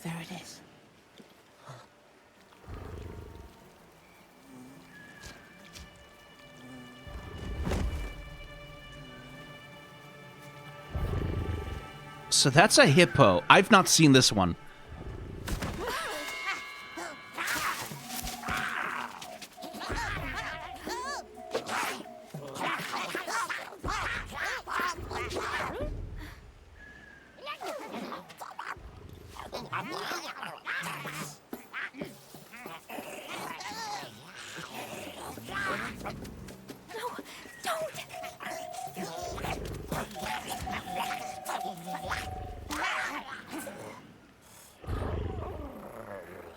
Speaker 11: There it is.
Speaker 1: So that's a hippo. I've not seen this one.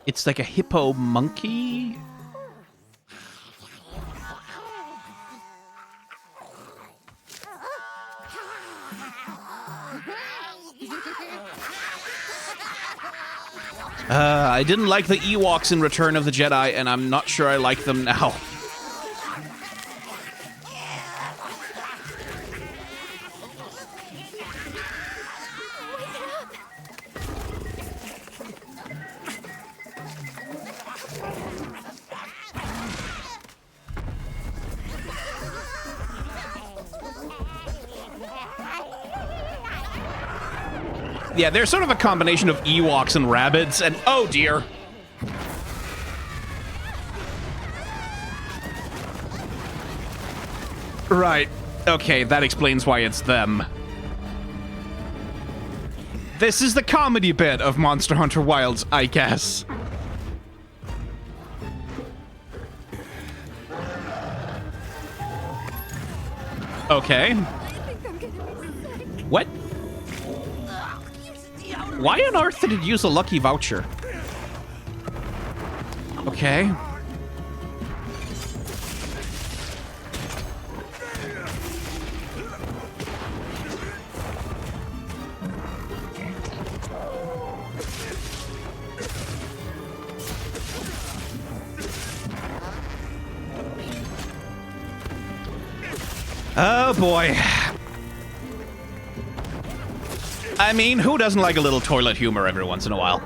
Speaker 1: It's like a hippo monkey. I didn't like the Ewoks in Return of the Jedi, and I'm not sure I like them now. Yeah, they're sort of a combination of Ewoks and rabbits, and oh dear. Right. Okay, that explains why it's them. This is the comedy bit of Monster Hunter Wilds, I guess. Okay. What? Why on earth did it use a lucky voucher? Okay. Oh boy. I mean, who doesn't like a little toilet humor every once in a while?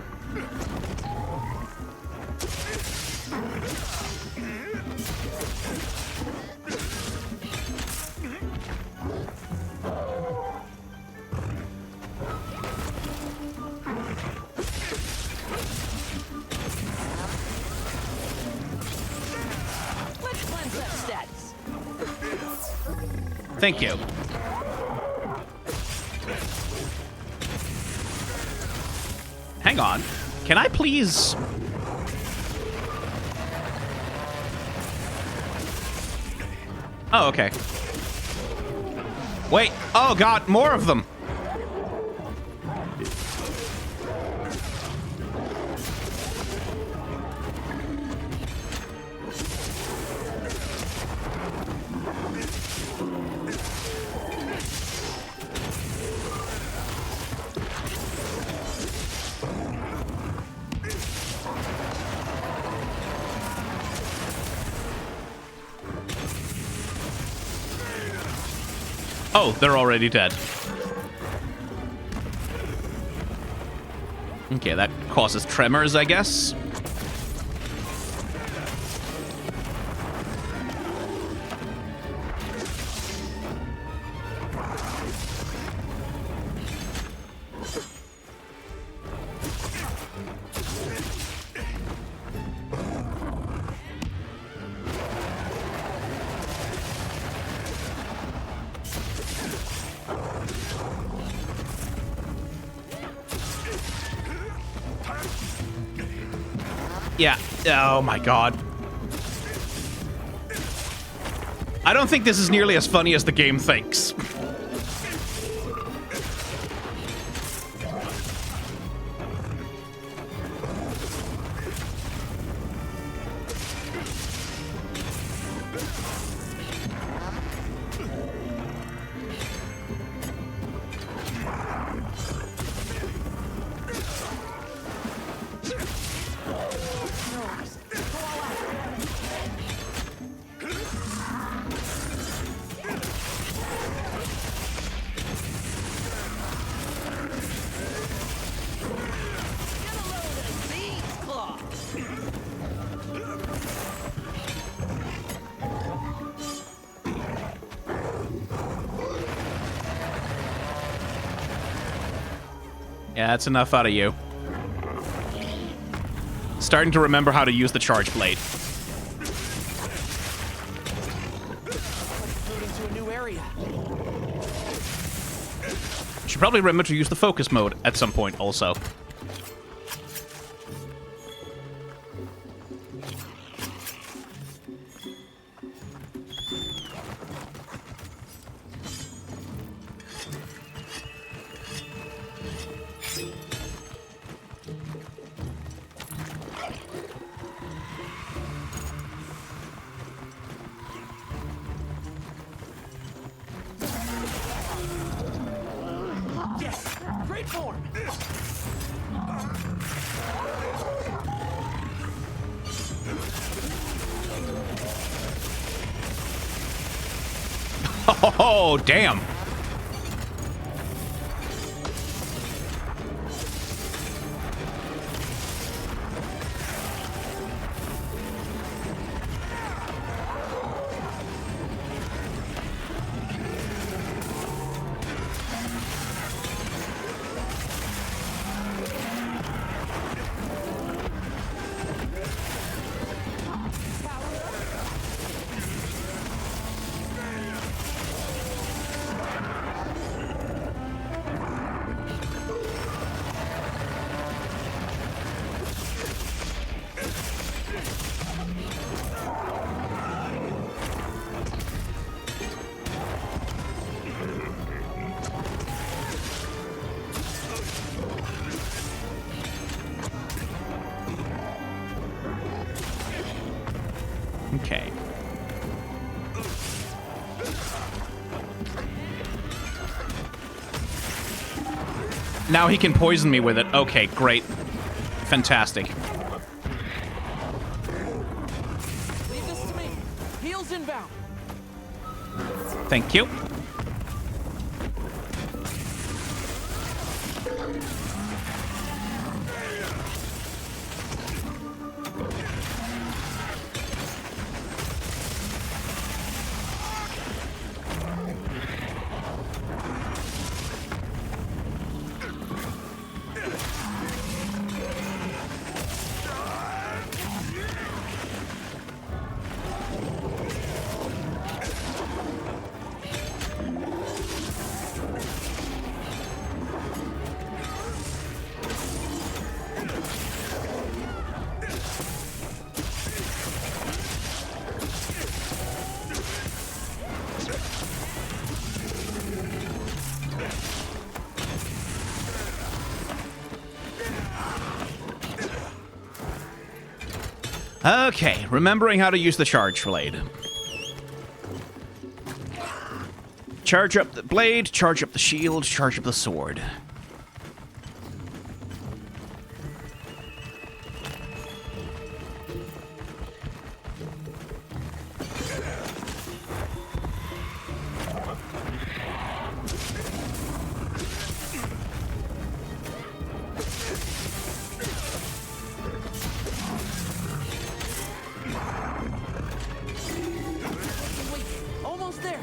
Speaker 6: Let's cleanse that status.
Speaker 1: Thank you. Hang on. Can I please... Oh, okay. Wait. Oh, God. More of them. Oh, they're already dead. Okay, that causes tremors, I guess. Yeah. Oh my god. I don't think this is nearly as funny as the game thinks. Yeah, that's enough out of you. Starting to remember how to use the charge blade.
Speaker 11: Into a new area.
Speaker 1: Should probably remember to use the focus mode at some point also.
Speaker 11: Yes! Great form!
Speaker 1: Oh, damn. Okay. Now he can poison me with it. Okay, great. Fantastic.
Speaker 11: Leave this to me. Heels inbound.
Speaker 1: Thank you. Okay, remembering how to use the charge blade. Charge up the blade, charge up the shield, charge up the sword.
Speaker 11: Almost there.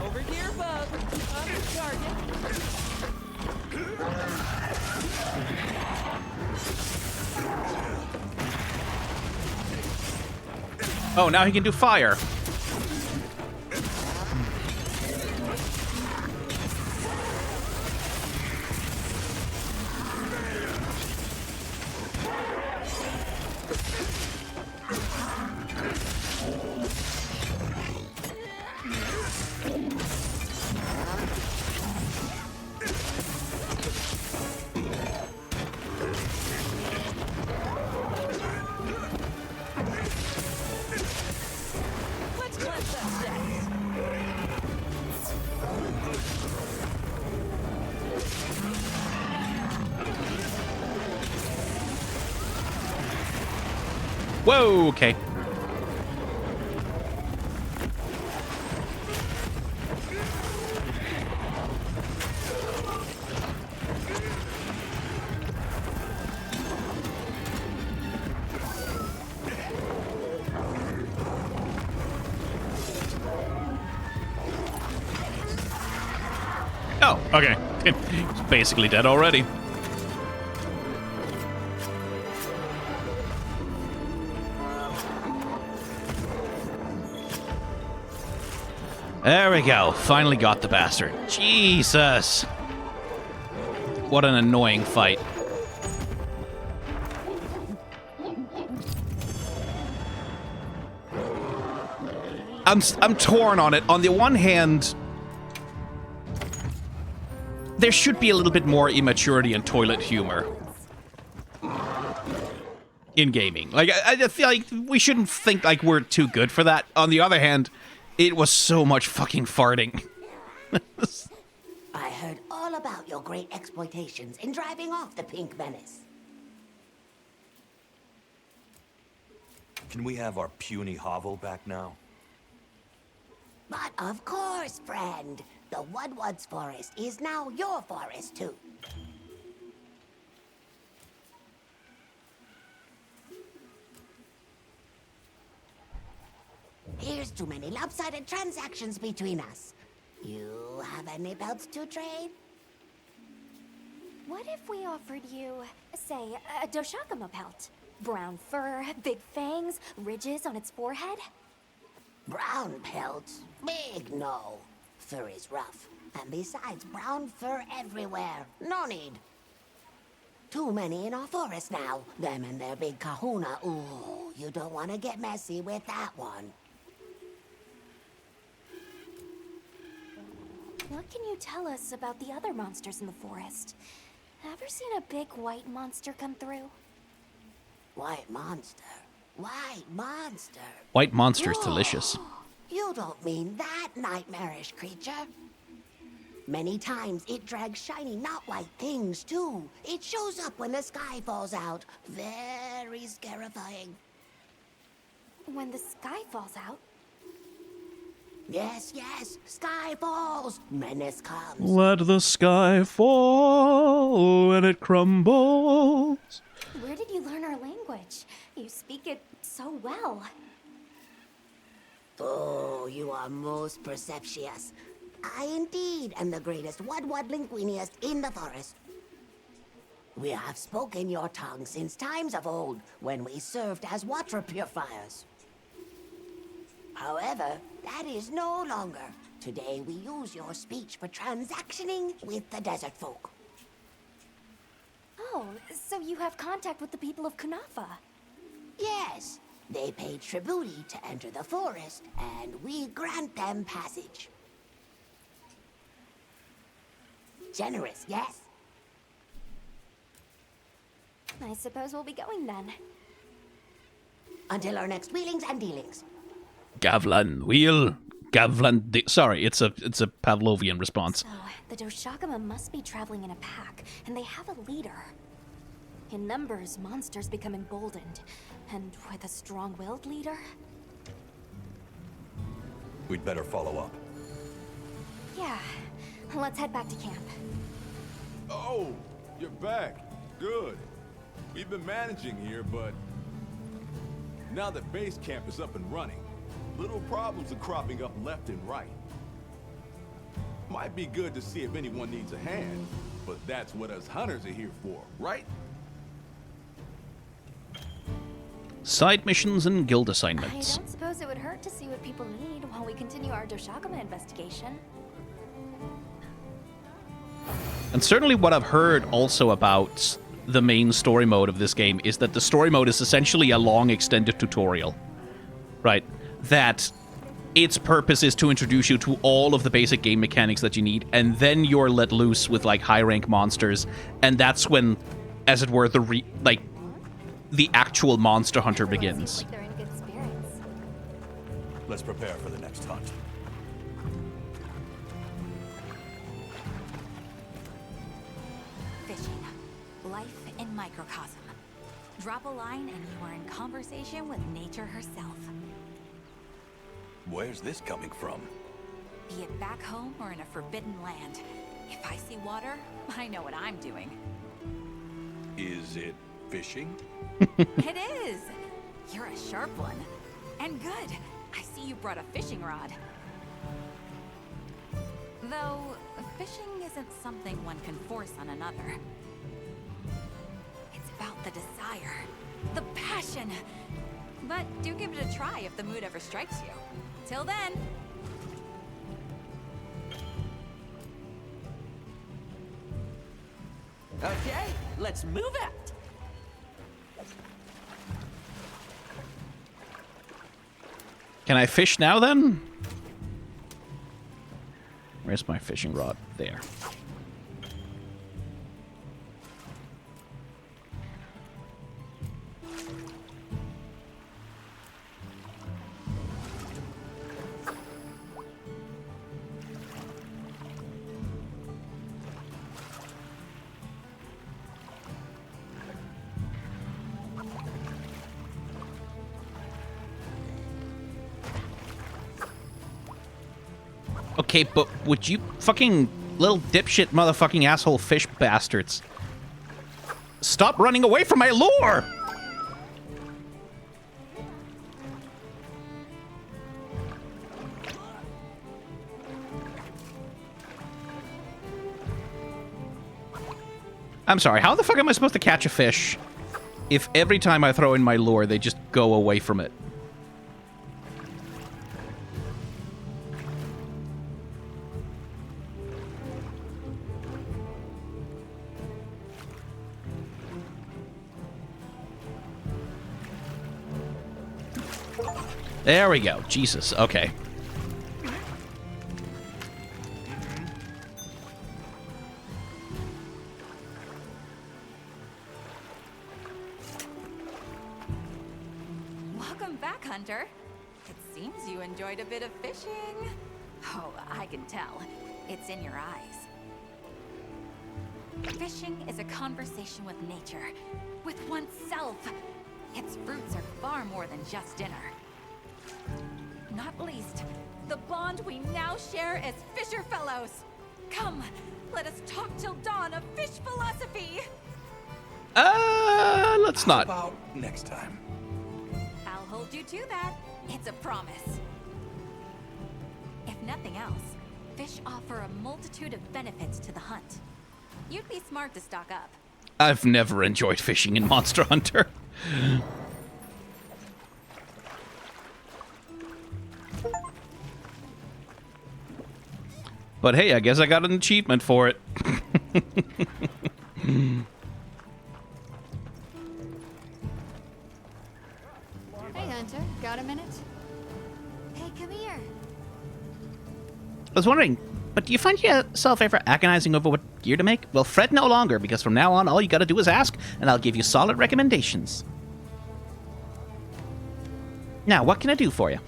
Speaker 11: Over here, bub. On the target.
Speaker 1: Oh, now he can do fire.
Speaker 11: Let's cleanse that set.
Speaker 1: Whoa, okay. Oh, okay. He's basically dead already. There we go. Finally got the bastard. Jesus. What an annoying fight. I'm torn on it. On the one hand, there should be a little bit more immaturity and toilet humor in gaming. Like, I feel like we shouldn't think like we're too good for that. On the other hand, it was so much fucking farting.
Speaker 13: I heard all about your great exploitations in driving off the Pink Menace.
Speaker 5: Can we have our puny hovel back now?
Speaker 13: But of course, friend. The Woodwoods forest is now your forest, too. Here's too many lopsided transactions between us. You have any belts to trade?
Speaker 3: What if we offered you, say, a Doshakama pelt? Brown fur, big fangs, ridges on its forehead?
Speaker 13: Brown pelts? Big no. Fur is rough. And besides, brown fur everywhere. No need. Too many in our forest now. Them and their big kahuna. Ooh, you don't want to get messy with that one.
Speaker 3: What can you tell us about the other monsters in the forest? Ever seen a big white monster come through?
Speaker 13: White monster? White monster?
Speaker 1: White monster's
Speaker 13: Whoa.
Speaker 1: delicious.
Speaker 13: You don't mean that nightmarish creature. Many times it drags shiny, not white things, too. It shows up when the sky falls out. Very scarifying.
Speaker 3: When the sky falls out?
Speaker 13: Yes, yes. Sky falls. Menace comes.
Speaker 1: Let the sky fall and it crumbles.
Speaker 3: Where did you learn our language? You speak it so well.
Speaker 13: Oh, you are most perceptious. I indeed am the greatest Wud linguiniest in the forest. We have spoken your tongue since times of old, when we served as water purifiers. However, that is no longer. Today we use your speech for transactioning with the desert folk.
Speaker 3: Oh, so you have contact with the people of Kunafa?
Speaker 13: Yes, they pay tribute to enter the forest, and we grant them passage. Generous, yes?
Speaker 3: I suppose we'll be going then.
Speaker 13: Until our next wheelings and dealings.
Speaker 1: Gavlan wheel. Gavlan. Sorry, it's a Pavlovian response.
Speaker 3: So, the Doshakama must be traveling in a pack, and they have a leader. In numbers, monsters become emboldened, and with a strong-willed leader?
Speaker 5: We'd better follow up.
Speaker 3: Yeah, let's head back to camp.
Speaker 10: Oh, you're back. Good. We've been managing here, but now that base camp is up and running, little problems are cropping up left and right. Might be good to see if anyone needs a hand, but that's what us hunters are here for, right?
Speaker 1: Side missions and guild
Speaker 3: I
Speaker 1: assignments.
Speaker 3: don't suppose it would hurt to see what people need while we continue our Doshakama investigation.
Speaker 1: And certainly what I've heard also about the main story mode of this game is that the story mode is essentially a long extended tutorial. Right? That its purpose is to introduce you to all of the basic game mechanics that you need, and then you're let loose with like high rank monsters, and that's when, as it were, the actual monster hunter begins.
Speaker 3: Like they're in good spirits.
Speaker 5: Let's prepare for the next hunt.
Speaker 14: Fishing. Life in microcosm. Drop a line and you are in conversation with nature herself.
Speaker 5: Where's this coming from?
Speaker 14: Be it back home or in a forbidden land. If I see water, I know what I'm doing.
Speaker 5: Is it fishing?
Speaker 14: It is! You're a sharp one. And good. I see you brought a fishing rod. Though, fishing isn't something one can force on another. It's about the desire. The passion! But do give it a try if the mood ever strikes you. Till then...
Speaker 11: Okay, let's move out.
Speaker 1: Can I fish now then? Where's my fishing rod? There. Okay, but would you fucking little dipshit motherfucking asshole fish bastards stop running away from my lure? I'm sorry, how the fuck am I supposed to catch a fish if every time I throw in my lure, they just go away from it? There we go. Jesus. Okay.
Speaker 14: Welcome back, Hunter. It seems you enjoyed a bit of fishing. Oh, I can tell. It's in your eyes. Fishing is a conversation with nature, with oneself. Its fruits are far more than just dinner. Not least, the bond we now share as fisher fellows. Come, let us talk till dawn of fish philosophy.
Speaker 1: Let's not.
Speaker 8: How about next time?
Speaker 14: I'll hold you to that. It's a promise. If nothing else, fish offer a multitude of benefits to the hunt. You'd be smart to stock up.
Speaker 1: I've never enjoyed fishing in Monster Hunter. But hey, I guess I got an achievement for it.
Speaker 4: Hey, Hunter. Got a minute?
Speaker 3: Hey, come here.
Speaker 1: I was wondering, but do you find yourself ever agonizing over what gear to make? Well, fret no longer, because from now on, all you gotta do is ask, and I'll give you solid recommendations. Now, what can I do for you?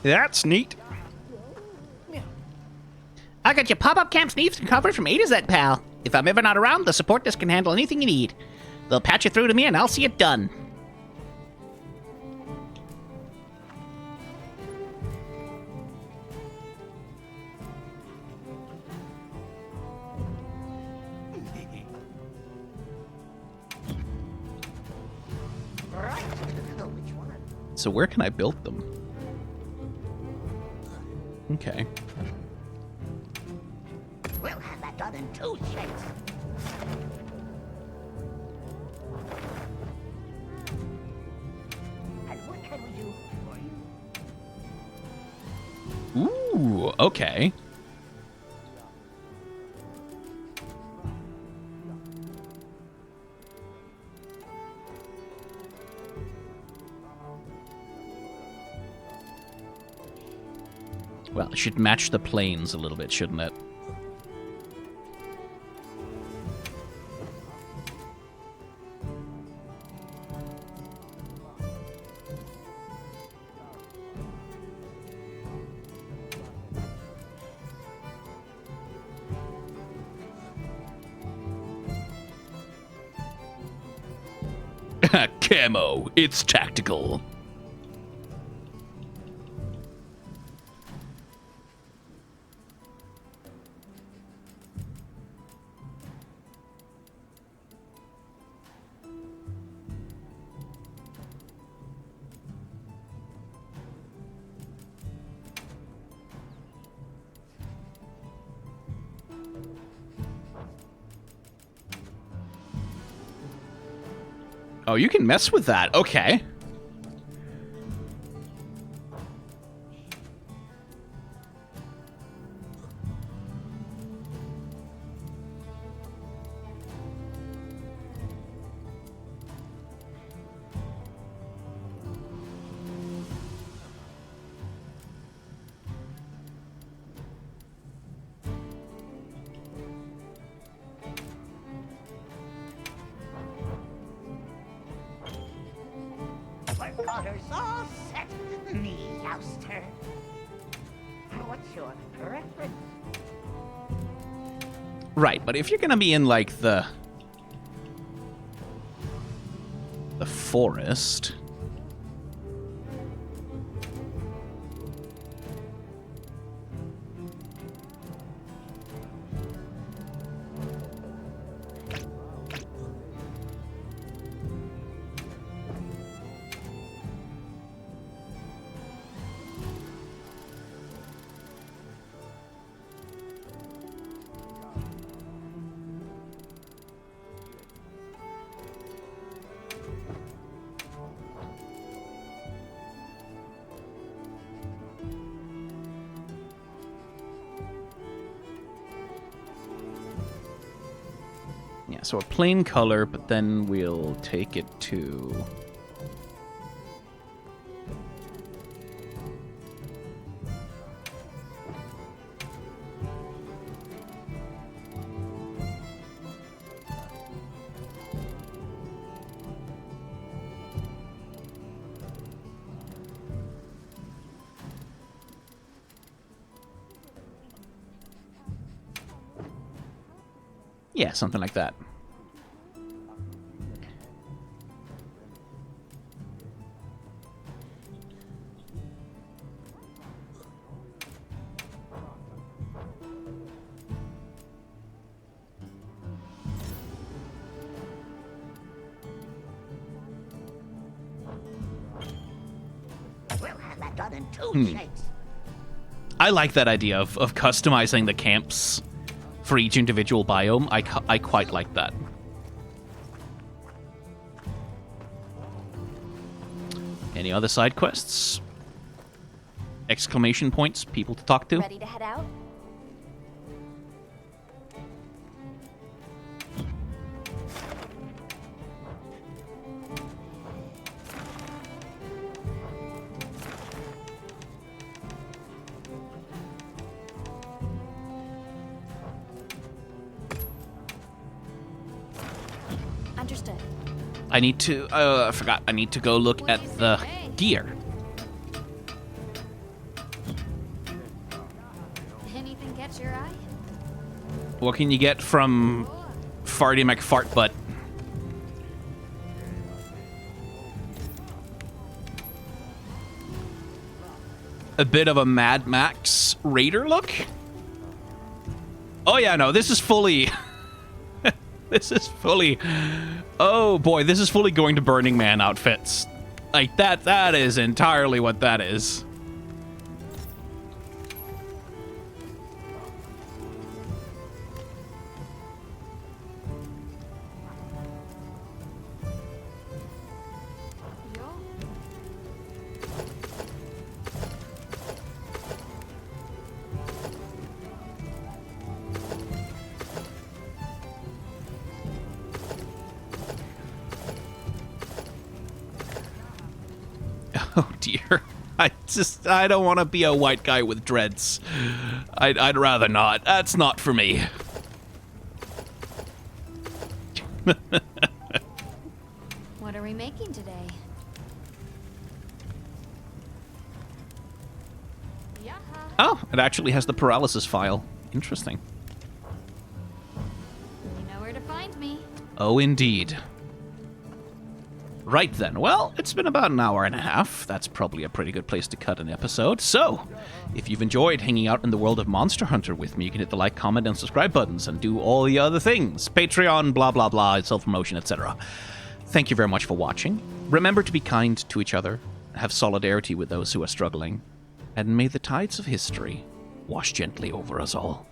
Speaker 1: That's neat.
Speaker 9: I got your pop-up camps needs and covered from A to Z, pal. If I'm ever not around, the support desk can handle anything you need. They'll patch you through to me and I'll see it done.
Speaker 1: So where can I build them? Okay.
Speaker 13: We'll have that done in 2 shakes. And what can we do for you?
Speaker 1: Ooh, okay. Well, it should match the planes a little bit, shouldn't it? Camo, it's tactical. Oh, you can mess with that. Okay.
Speaker 13: Water's all set, me jouster. What's your preference?
Speaker 1: Right, but if you're gonna be in, like, the forest... So a plain color, but then we'll take it to... Yeah, something like that.
Speaker 13: We'll have that done in 2 shakes.
Speaker 1: I like that idea of customizing the camps for each individual biome. I quite like that. Any other side quests? Exclamation points, people to talk to?
Speaker 3: Ready to head out?
Speaker 2: Understood.
Speaker 1: I need to, I forgot, I need to go look at the gear.
Speaker 4: Anything catch your eye?
Speaker 1: What can you get from Farty McFartbutt? A bit of a Mad Max Raider look? Oh yeah, no, this is fully... this is fully... Oh boy, this is fully going to Burning Man outfits. Like, that is entirely what that is. Oh dear. I don't want to be a white guy with dreads. I'd rather not. That's not for me.
Speaker 4: What are we making today?
Speaker 1: Oh, it actually has the paralysis file. Interesting.
Speaker 4: You know where to find me.
Speaker 1: Oh, indeed. Right then, well, it's been about an hour and a half. That's probably a pretty good place to cut an episode. So, if you've enjoyed hanging out in the world of Monster Hunter with me, you can hit the like, comment, and subscribe buttons and do all the other things. Patreon, blah, blah, blah, self-promotion, etc. Thank you very much for watching. Remember to be kind to each other, have solidarity with those who are struggling, and may the tides of history wash gently over us all.